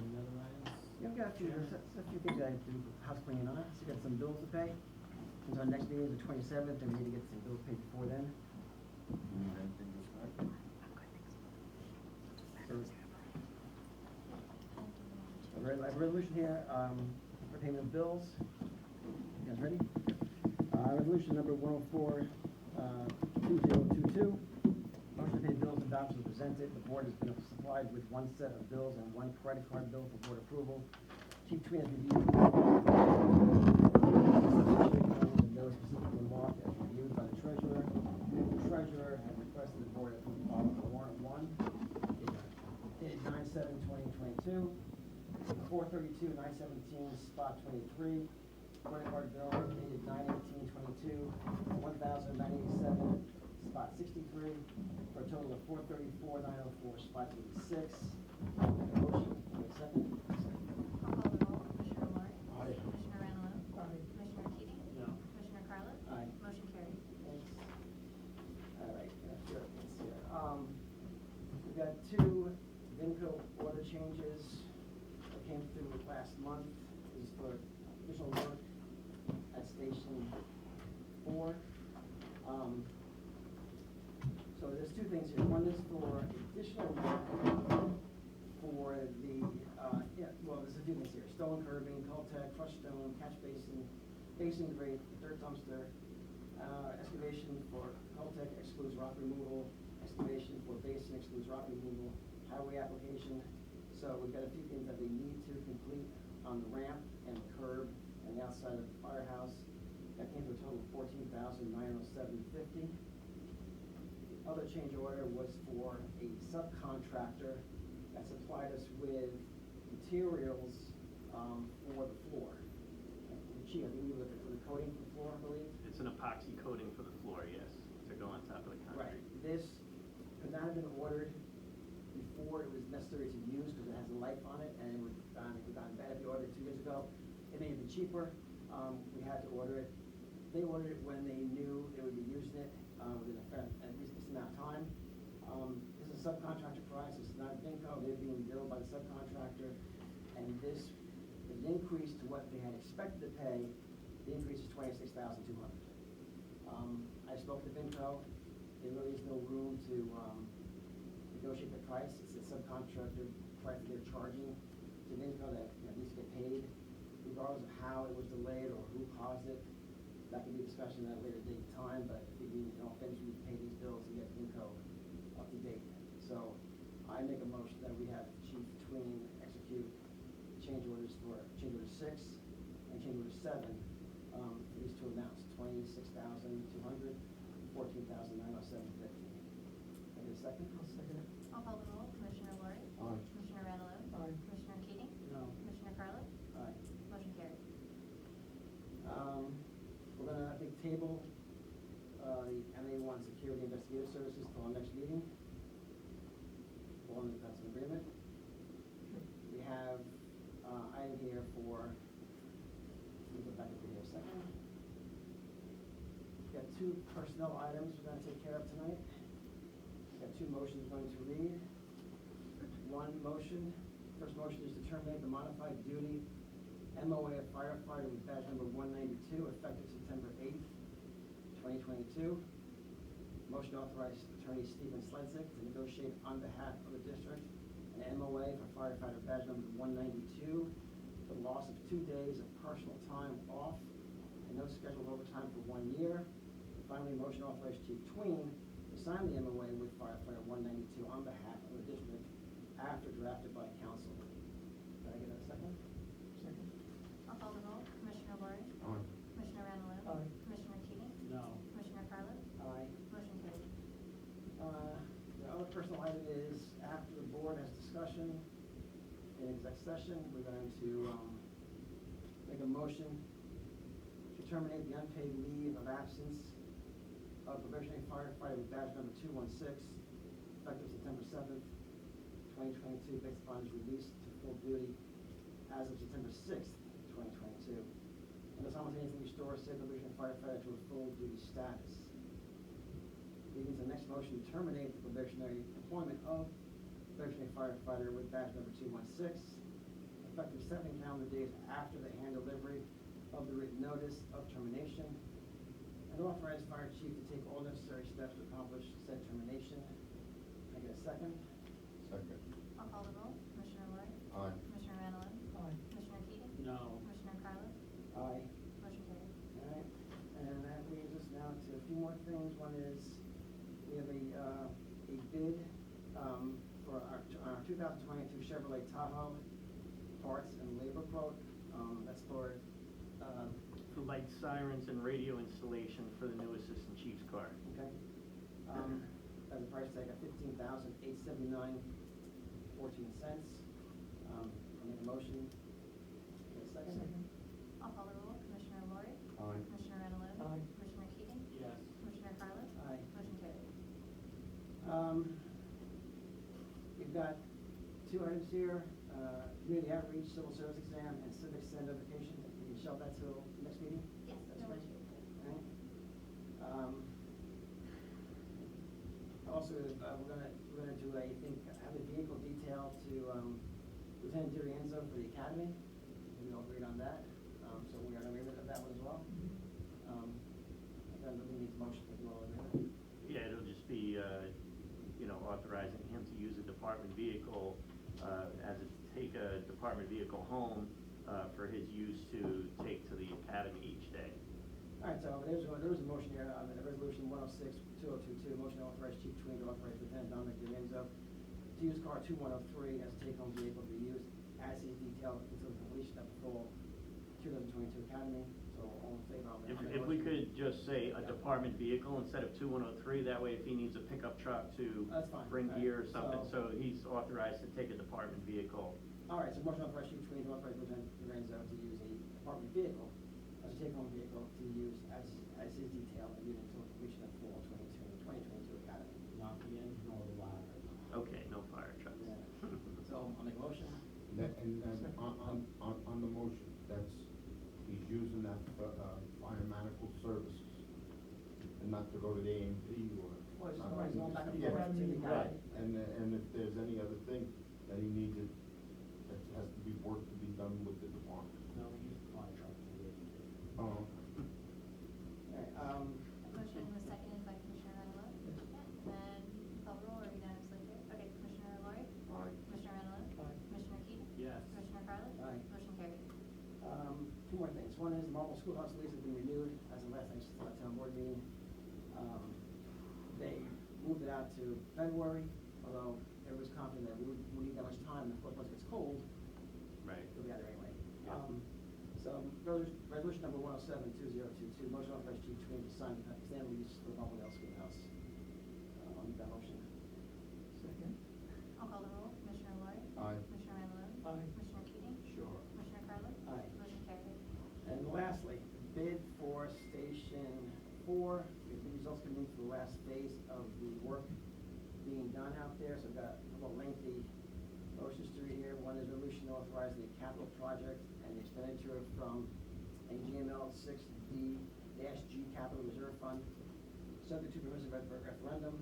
Any other items? Yeah, I've got a few things I have to do house cleaning on. So got some bills to pay. Since our next meeting is the 27th, and we need to get some bills paid before then. So, I have a resolution here, for payment of bills. You guys ready? Resolution number 104, 2022. Motion to pay bills and vouchers presented. The board has been supplied with 1 set of bills and 1 credit card bill for board approval. Chief Tween has reviewed. No specific remark as reviewed by the treasurer. The treasurer has requested the board approve the following warrant 1, dated 9/7/2022, 432/917, spot 23. Credit card bill dated 9/18/22, 1,987, spot 63, for a total of 434,904, spot 86. Motion, wait a second. I'll call the roll. Commissioner Moore? Aye. Commissioner Ranallo? Aye. Commissioner Keating? No. Commissioner Carlett? Aye. Motion carried. Thanks. All right, sure, let's see here. We've got 2 Vinco order changes that came through last month. This is for additional work at Station 4. So there's 2 things here. One is for additional work for the, there's a few things here. Stone curbing, Coltech, crushed stone, catch basin, basin grate, dirt dumpster, excavation for Coltech excludes rock removal, excavation for basin excludes rock removal, highway application. So we've got a few things that they need to complete on the ramp and the curb and the outside of the firehouse. That came to a total of $14,907.50. The other change order was for a subcontractor that supplied us with materials for the floor. Chief, I think you looked at the coating for the floor, I believe? It's an epoxy coating for the floor, yes, to go on top of the Right. concrete. This could not have been ordered before it was necessary to use because it has a life on it, and it would have gotten bad if you ordered it 2 years ago. It may have been cheaper. We had to order it. They ordered it when they knew they would be using it within a reasonable amount of time. This is a subcontractor price. It's not Vinco. They're being billed by the subcontractor, and this is an increase to what they had expected to pay. The increase is $26,200. I spoke to Vinco. There really is no room to negotiate the price. It's a subcontractor price that they're charging to Vinco that needs to get paid, regardless of how it was delayed or who caused it. That can be a discussion at a later date and time, but if we finish, we pay these bills and get Vinco up to date. So I make a motion that we have Chief Tween execute execute change orders 6 and change order 7, for these two amounts, $26,200, $14,907.50. Can I get a second? I'll second it. I'll call the roll. Commissioner Lori? Aye. Commissioner Randall? Aye. Commissioner Keating? No. Commissioner Carlett? Aye. Motion carried. We're gonna, I think, table, the MA1 Security Investigative Services till our next meeting. All in, that's an agreement. We have, item here for, let me go back up here a second. We've got 2 personnel items we're gonna take care of tonight. We've got 2 motions we're going to read. One motion, first motion is to terminate the modified duty MOA of firefighter with badge number 192, effective September 8th, 2022. Motion to authorize Attorney Stephen Sledzik to negotiate on behalf of the district an MOA for firefighter badge number 192 for the loss of 2 days of personal time off and no scheduled overtime for 1 year. And finally, motion to authorize Chief Tween to sign the MOA with firefighter 192 on behalf of the district after drafted by council. Can I get a second? Second. I'll call the roll. Commissioner Lori? Aye. Commissioner Randall? Aye. Commissioner Keating? No. Commissioner Carlett? Aye. Motion carried. The other personal item is, after the board has discussion in exec session, we're going to make a motion to terminate the unpaid leave of absence of probationary firefighter with badge number 216, effective September 7th, 2022, based upon his release to full duty as of September 6th, 2022, and to simultaneously restore said probationary firefighter to a full duty status. Leading to the next motion to terminate the probationary employment of probationary firefighter with badge number 216, effective 7 calendar days after the hand delivery of the written notice of termination, and authorize fire chief to take all necessary steps to accomplish said termination. Can I get a second? Second. I'll call the roll. Commissioner Lori? Aye. Commissioner Randall? Aye. Commissioner Keating? No. Commissioner Carlett? Aye. Motion carried. All right, and that leads us now to a few more things. One is, we have a bid, for our 2022 Chevrolet Tahoe parts and labor quote. That's for, For light sirens and radio installation for the new assistant chief's car. okay. As a price tag of $15,879.14. I'll make a motion. Get a second? Second. I'll call the roll. Commissioner Lori? Aye. Commissioner Randall? Aye. Commissioner Keating? Yes. Commissioner Carlett? Aye. Motion carried. We've got 2 items here, community outreach, civil service exam, and civic center notification. We can shelve that till next meeting? Yes, That's no great. issue. All right. Also, we're gonna do a, I think, have a vehicle detail to, Lieutenant Dirienzo for the academy. We all agreed on that, so we are in agreement of that one as well. Then we need a motion if you all agree. Yeah, it'll just be, authorizing him to use a department vehicle, take a department vehicle home, for his use to take to the academy each day. All right, so there was a motion here on the resolution 106-2022, motion to authorize Chief Tween to authorize Lieutenant Dominic Dirienzo to use car 2103 as a take-home vehicle to be used as is detailed until the completion of the full 2022 academy. So all in favor? I'll make a If we motion. could just say a department vehicle instead of 2103, that way if he needs a pickup truck to That's fine. bring All right. gear or something, So- so he's authorized to take a department vehicle. All right, so motion to authorize Chief Tween to authorize Lieutenant Dirienzo to use a department vehicle as a take-home vehicle to use as his detail and use until completion of full 2022 academy. Not the engine or the ladder. Okay, no fire trucks. Yeah. So I'll make a motion. And on the motion, he's using that for, fire medical services, and not to go to the A&P or. Well, it's just not- going back and Yeah, forth to the right. academy. And if there's any other thing that he needs, that has to be work to be done with the department. No, we use the fire truck for the AT. All Oh, right, Motion was seconded by Commissioner Randall? Yes. Yeah, then call the roll or unanimously carried? Okay, Commissioner Lori? Aye. Commissioner Randall? Aye. Commissioner Keating? Yes. Commissioner Carlett? Aye. Motion carried. 2 more things. One is the Marble Schoolhouse lease has been renewed as of last night's town board meeting. They moved it out to February, although everybody's confident that we wouldn't need that much time. Of course, once it gets cold, resolution number 107-2022, motion authorized chief to sign the extended lease for the Buffalo Schoolhouse. I'll make that motion. Second. I'll call the roll. Commissioner Lloyd? Aye. Commissioner Randall? Aye. Commissioner Keating? Sure. Commissioner Carlin? Aye. Motion carried. And lastly, bid for Station 4, the results coming in for the last phase of the work being done out there, so I've got a little lengthy motions to read here. One is resolution authorizing the capital project and the expenditure from AGML 6D-G Capital Reserve Fund, subject to permissive referendum,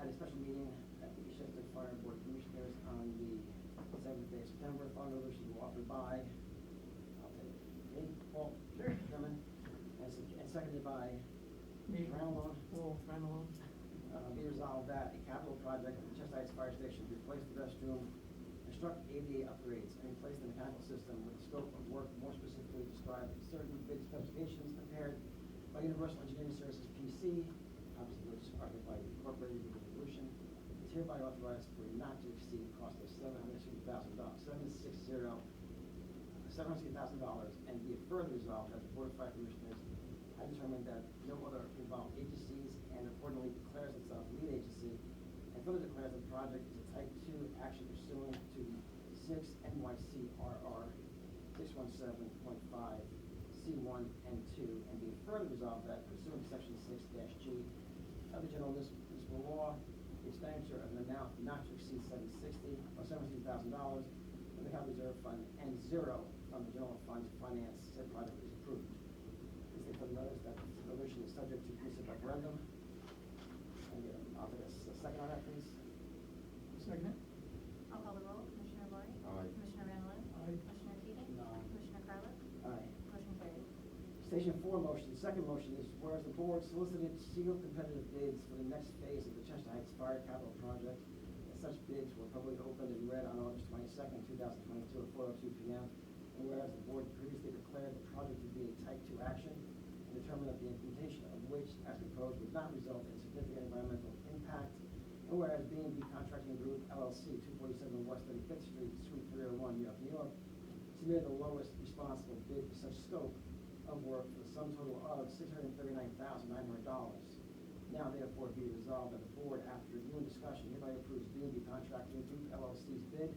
at a special meeting at the Eastchester Fire Board of Commissioners on the 7th day of September. Fund resolution will offered by, I'll take it, me, Paul, Chairman, and seconded by Me. Randall. Paul, Randall. Be resolved that a capital project at the Chester Heights Fire Station replace the restroom, construct ADA upgrades, and replace the mechanical system with the scope of work more specifically described in certain bid specifications prepared by Universal Engineering Services PC, obviously which is argued by the incorporated in the resolution, is hereby authorized for a not to exceed cost of $760,000, and be it further resolved that the Board of Fire Commissioners has determined that no other involved agencies and accordingly declares itself lead agency and further declares the project is a type 2 action pursuant to 6 NYCRR 617.5 C1 and 2, and be it further resolved that pursuant to section 6-G of the general municipal law, the expenditure of an amount not to exceed $760,000 or $17,000 from the capital reserve fund and zero from the general fund to finance said project is approved. Please take further notice that the resolution is subject to municipal referendum. I'll take a second on that, please. Second. I'll call the roll. Commissioner Lloyd? Aye. Commissioner Randall? Aye. Commissioner Keating? No. Commissioner Carlin? Aye. Motion carried. Station 4 motion, second motion is whereas the board solicited sealed competitive bids for the next phase of the Chester Heights Fire Capital Project, and such bids were publicly opened and read on August 22nd, 2022 at 4:02 p.m. And whereas the board previously declared the project to be a type 2 action and determined that the implementation of which, as proposed, would not result in significant environmental impact, and whereas B&B Contracting Group LLC, 247 West 35th Street, Suite 301, New York, New York, submitted the lowest responsible bid for such scope of work for the sum total of $639,900. Now therefore be resolved that the board, after review and discussion, hereby approves B&B Contracting Group LLC's bid,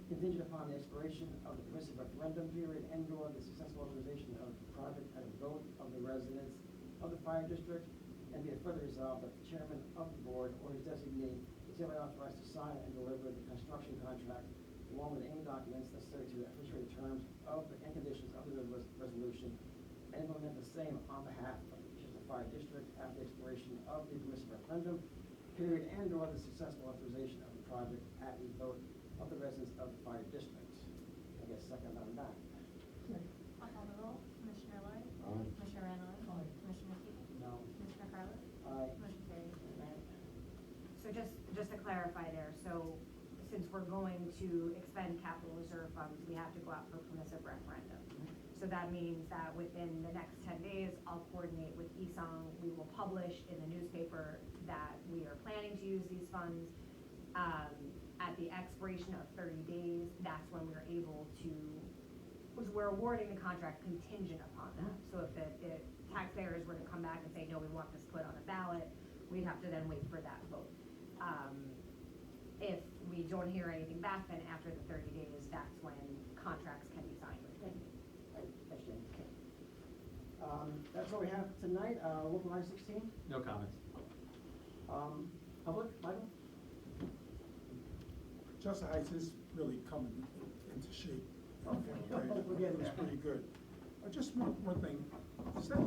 contingent upon the expiration of the permissive referendum period and/or the successful authorization of the project at a vote of the residents of the fire district, and be it further resolved that the chairman of the board or his designee is hereby authorized to sign and deliver the construction contract along with any documents necessary to effectuate the terms of and conditions of the resolution, and implement the same on behalf of the Eastchester Fire District after the expiration of the permissive referendum period and/or the successful authorization of the project at a vote of the residents of the fire district. I guess second on that. Second. I'll call the roll. Commissioner Lloyd? Aye. Commissioner Randall? Aye. Commissioner Keating? No. Commissioner Carlin? Aye. Motion carried. So just to clarify there, so since we're going to expend capital reserve funds, we have to go out for permissive referendum. So that means that within the next 10 days, I'll coordinate with ESON. We will publish in the newspaper that we are planning to use these funds. At the expiration of 30 days, that's when we're able to, because we're awarding the contract contingent upon that. So if the taxpayers were to come back and say, no, we want this put on a ballot, we'd have to then wait for that vote. If we don't hear anything back, then after the 30 days, that's when contracts can be signed with them. Right, thanks, Jane. That's all we have tonight. Local 916. No comments. Public, Michael? Chester Heights is really coming into shape. Okay. We're getting It's there. pretty good. Just one thing, is that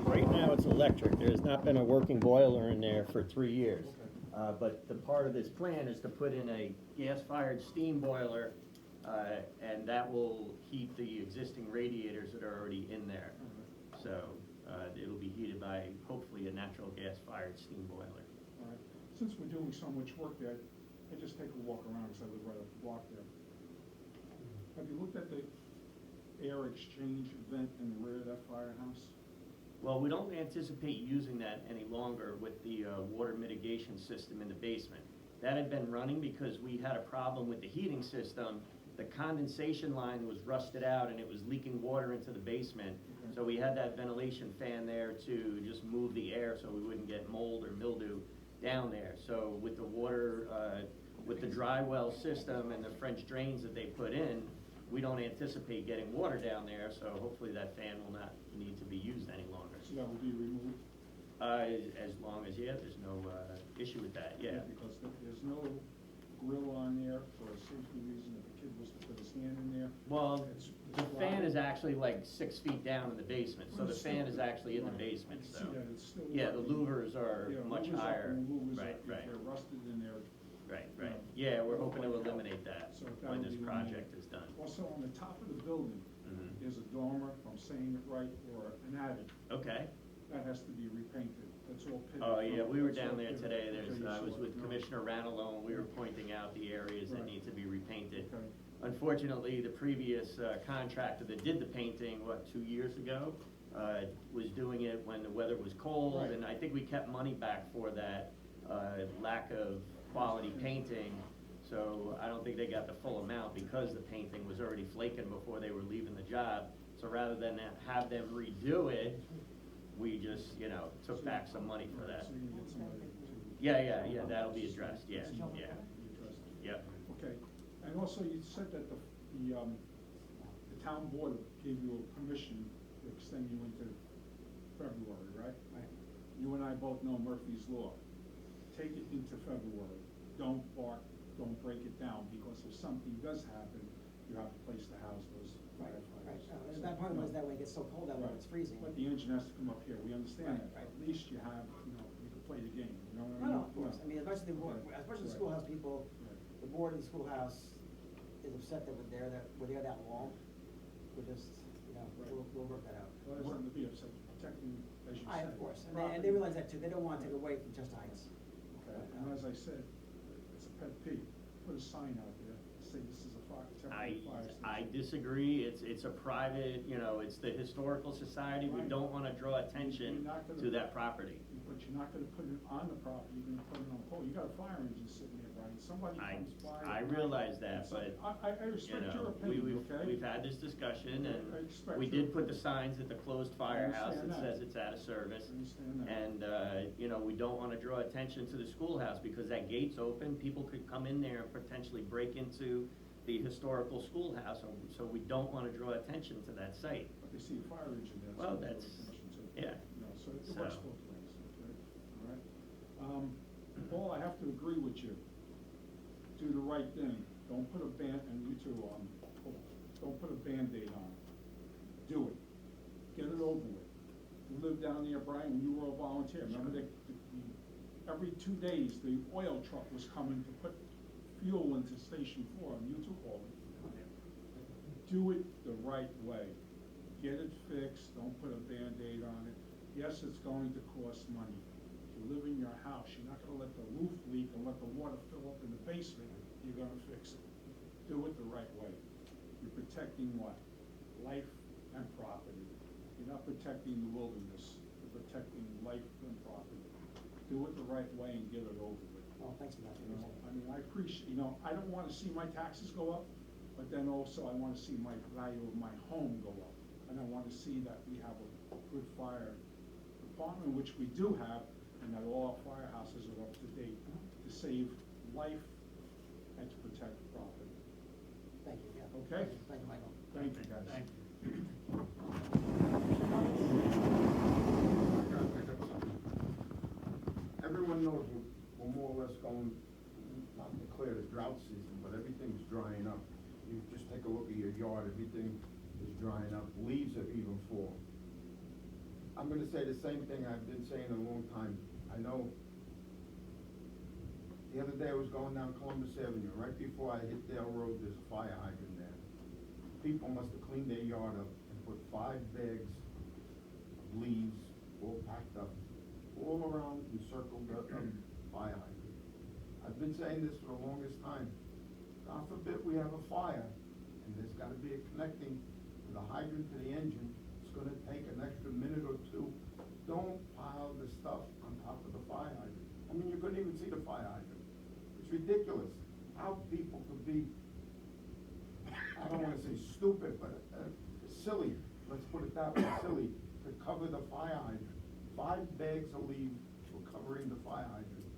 Right now, it's electric. There's not been a working boiler in there for 3 years. But the part of this plan is to put in a gas-fired steam boiler, and that will heat the existing radiators that are already in there. So, it'll be heated by, hopefully, a natural gas-fired steam boiler. All right. Since we're doing so much work there, I just take a walk around because I live right up the block there. Have you looked at the air exchange vent in the rear of that firehouse? Well, we don't anticipate using that any longer with the water mitigation system in the basement. That had been running because we had a problem with the heating system, the condensation line was rusted out and it was leaking water into the basement. Okay. So we had that ventilation fan there to just move the air so we wouldn't get mold or mildew down there. So with the water, with the dry well system and the French drains that they put in, we don't anticipate getting water down there, so hopefully that fan will not need to be used any longer. So that will be removed? As long as, yeah, there's no, issue with that, yeah. Because there's no grill on there for a safety reason, if a kid was to put his hand in there. Well, it's the fan rotted. is actually like 6 feet down in the basement, so Well, the it's fan still- is actually in the right. basement, I can so. see that, it's still Yeah, the working. louvers are Yeah, much louvers up higher, and louvers right, up. right, If they're rusted in there. right, you right. know, Yeah, we're hoping to they'll work out. eliminate that So when that'll this be project eliminated. is done. Also, on the top of the building, Mhm. there's a dormer, if I'm saying it right, or an attic, Okay. that has to be repainted, that's all pitted. Oh, yeah, we were That's all down there pitted. today, Okay, there's, you I was saw it. with No. Commissioner Ranello, and we were pointing out the areas that Right. need to be repainted. Okay. Unfortunately, the previous contractor that did the painting, 2 years ago, was doing it when the weather was cold, Right. and I think we kept money back for that lack of quality painting. So I don't think they got the full amount because the painting was already flaking before they were leaving the job. So rather than have them redo it, we just, took back some money for that. So you can get somebody to. Yeah, that'll be addressed, yeah, yeah. Be addressed. Yep. Okay, and also you said that the town board gave you a permission to extend you into February, right? Right. You and I both know Murphy's Law. Take it into February. Don't bark, don't break it down, because if something does happen, you have a place to house those Right, firefighters. right. The bad part was that when it gets so cold out there, Right. it's freezing. But the engine has to come up here, we understand Right, that. right. At least you have, you can play the game, you know what I No, mean? no, of course, I mean, as much as the board, Right. as much as the Right. schoolhouse people, Right. the board of the schoolhouse is upset that we're there that long. We're just, Right. we'll work that out. Well, there's nothing to be upset, protecting, as you said. Of course, and property. they realize that too, they don't want to take away from Chester Heights. Okay, and as I said, it's a pet peeve, put a sign out there, say this is a temporary fire station. I disagree, it's a private, it's the Historical Society, we Right. don't wanna draw attention You're not gonna- to that property. But you're not gonna put it on the property, you're gonna put it on the pole, you got a fire engine sitting there, Brian, somebody comes by. I realize that, but, I respect your opinion, okay? we've had this discussion, I and expect we your did put the opinion. signs at the closed firehouse that understand that. says it's out of service. I understand that. And, we don't wanna draw attention to the schoolhouse, because that gate's open, people could come in there and potentially break into the historical schoolhouse, so we don't wanna draw attention to that site. But they see a fire engine there. Well, so they that's- have permission to. yeah. So it So- works both ways, okay, all right? Paul, I have to agree with you. Do the right thing. Don't put a and you too, Paul, don't put a Band-Aid on it. Do it. Get it over with. You lived down there, Brian, when you were a volunteer. Remember every 2 days, the oil truck was coming to put fuel into Station 4, and you too, Paul. Do it the right way. Get it fixed, don't put a Band-Aid on it. Yes, it's going to cost money. If you live in your house, you're not gonna let the roof leak and let the water fill up in the basement, you're gonna fix it. Do it the right way. You're protecting what? Life and property. You're not protecting the wilderness, you're protecting life and property. Do it the right way and get it over with. Well, thanks for that. You know, I mean, I appreciate, I don't wanna see my taxes go up, but then also I wanna see my value of my home go up. And I wanna see that we have a good fire department, which we do have, and that all our firehouses are up to date to save life and to protect property. Thank you, yeah. Okay. Thank you, Michael. Thank you, guys. Thank Everyone knows we're more or less going, not to declare the drought season, but everything's drying up. You just take a look at your yard, everything is drying up, leaves have even fallen. I'm gonna say the same thing I've been saying a long time. I know, the other day I was going down Columbus Avenue, right before I hit Dale Road, there's a fire hydrant there. People must have cleaned their yard up and put 5 bags of leaves, all packed up, all around and circled the fire hydrant. I've been saying this for the longest time. God forbid we have a fire, and there's gotta be a connecting from the hydrant to the engine. It's gonna take an extra minute or 2. Don't pile the stuff on top of the fire hydrant. I mean, you couldn't even see the fire hydrant. It's ridiculous how people could be I don't wanna say stupid, but, silly, let's put it that way, silly, to cover the fire hydrant. 5 bags of leaves for covering the fire hydrant.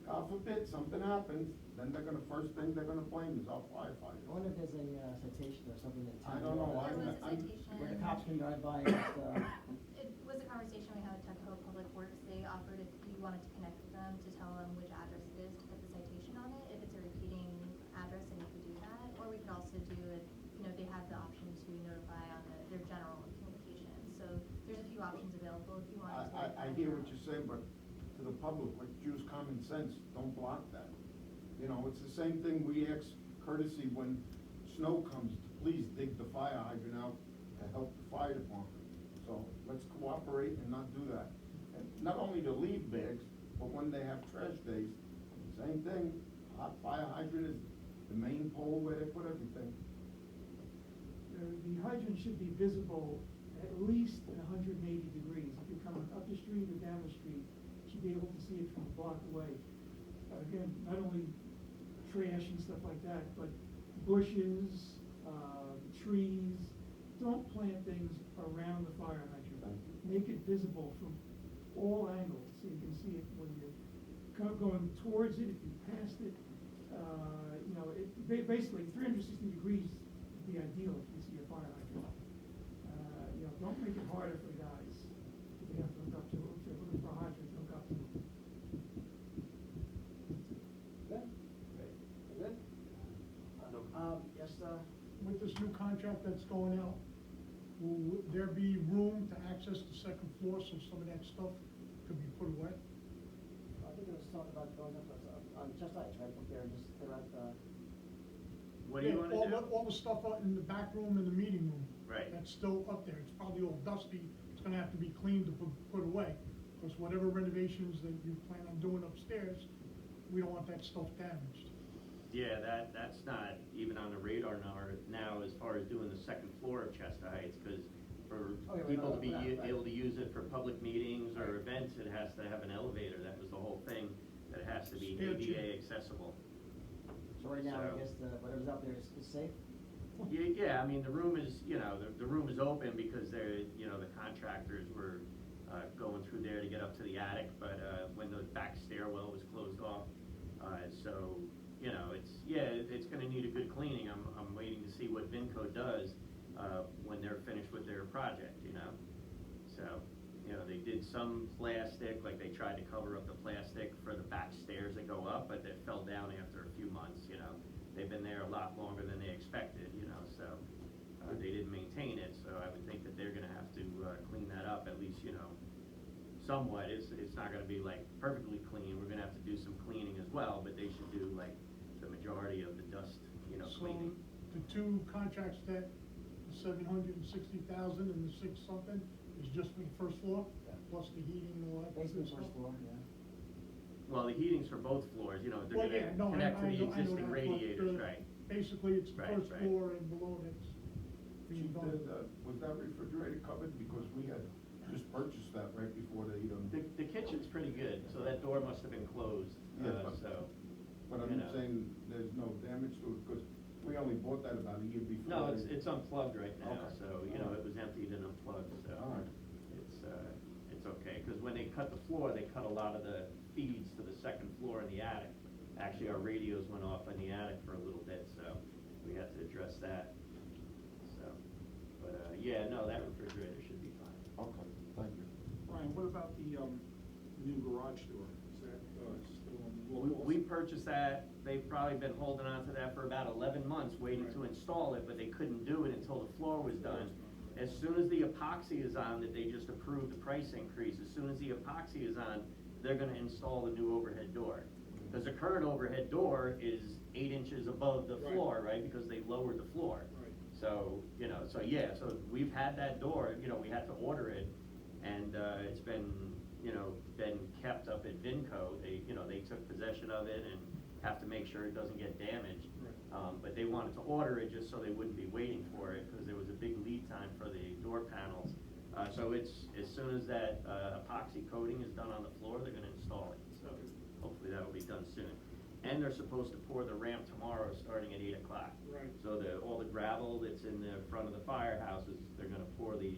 God forbid, something happens, then first thing they're gonna blame is our I firefighters. wonder if there's a citation or something that. I don't know, There was a I'm- citation. Where the cops can drive by and just, It was a conversation we had with Tuckahoe Public Works. They offered if you wanted to connect with them to tell them which address it is to put the citation on it. If it's a repeating address, then you could do that. Or we could also do it, they have the option to notify on their general communications. So there's a few options available if you wanted to. I hear what you're saying, but to the public, let's use common sense, don't block that. It's the same thing we ask courtesy when snow comes, to please dig the fire hydrant out to help the fire department. So let's cooperate and not do that. And not only the leave bags, but when they have trash days, same thing, hot fire hydrant is the main pole where they put everything. The hydrant should be visible at least at 180 degrees. If you're coming up the street or down the street, you should be able to see it from a block away. Again, not only trash and stuff like that, but bushes, trees. Don't plant things around the fire hydrant. Make it visible from all angles, so you can see it when you're going towards it, if you passed it. Basically 360 degrees would be ideal if you see a fire hydrant. Don't make it harder for the guys if they have to hook up to it, if they're looking for a hydrant to hook up to. good? Good? Yes, With this new contract that's going out, will there be room to access the second floor so some of that stuff could be put away? I think it was talking about going up on Chestnut Heights, right, up there, just throughout the. What do you wanna do? All the stuff out in the back room and the meeting room. Right. That's still up there, it's probably all dusty, it's gonna have to be cleaned to put away, because whatever renovations that you plan on doing upstairs, we don't want that stuff damaged. Yeah, that's not even on the radar now as far as doing the second floor of Chester Heights, because for Oh, yeah, we're people not to be up for that, right. able to use it for public meetings or events, it has to have an elevator. That was the whole thing, that it has to be Stair ADA accessible. So right now, So- I guess whatever's up there is safe? Yeah, I mean, the room is, the room is open because they're, the contractors were going through there to get up to the attic, but when the back stairwell was closed off, so, it's gonna need a good cleaning. I'm waiting to see what Vinco does when they're finished with their project, So, they did some plastic, like they tried to cover up the plastic for the back stairs that go up, but that fell down after a few months, They've been there a lot longer than they expected, so they didn't maintain it, so I would think that they're gonna have to clean that up at least, somewhat. It's not gonna be like perfectly clean. We're gonna have to do some cleaning as well, but they should do like the majority of the dust, cleaning. So the two contracts that, the $760,000 and the six something, is just for the first floor, plus the heating and all that good Basement, stuff? first floor, yeah. Well, the heating's for both floors, they're Well, yeah, no, gonna connect to I the know that, existing but radiators, the- right? Basically, it's the Right, first right. floor and below that's being Chief, done. was that refrigerator covered? Because we had just purchased that right before they, The kitchen's pretty good, so that door must have been closed, Yeah, but- so. but I'm saying there's no damage to it, because we only bought that about a year before. No, they- it's unplugged right now, Okay. so, it was emptied and unplugged, so. All right. It's okay, because when they cut the floor, they cut a lot of the feeds to the second floor in the attic. Actually, our radios went off in the attic for a little bit, so we had to address that, so. But, that refrigerator should be fine. Okay, thank you. Brian, what about the, new garage door? Is that, still on the wall? We purchased that, they've probably been holding on to that for about 11 months, waiting to Right. install it, but they couldn't do it until the floor was done. As soon as the epoxy is on, that they just approved the price increase, as soon as the epoxy is on, they're gonna install the new overhead door. Because the current overhead door is 8 inches above the Right. floor, right, because they lowered the floor. Right. So, so we've had that door, we had to order it, and, it's been kept up at Vinco. They took possession of it and have to make sure it doesn't get damaged. Right. But they wanted to order it just so they wouldn't be waiting for it, because there was a big lead time for the door panels. So it's, as soon as that, epoxy coating is done on the floor, they're gonna install it, so hopefully that'll be done soon. and they're supposed to pour the ramp tomorrow, starting at 8 o'clock. Right. So all the gravel that's in the front of the firehouses, they're gonna pour the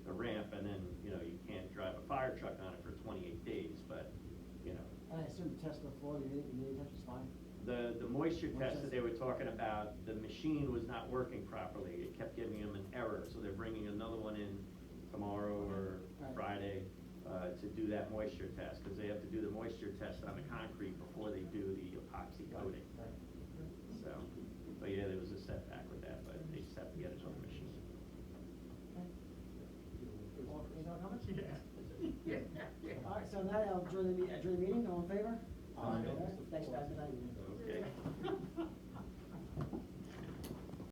ramp, and then, you know, you can't drive a fire truck on it for 28 days, but, you know. And I assume test the floor, the humidity test is fine? The moisture Moisture test that they were talking about, the machine was not working properly. It kept giving them an error, so they're bringing another one in tomorrow or Right. Friday to do that moisture test, because they have to do the moisture test on the concrete before they do the epoxy coating. Right. So, but yeah, there was a setback with that, but they just have to get another machine. All, any other comments? Yeah. All right, so now I'll adjourn the meeting, all in favor? Aye. Okay, thanks, guys, good night.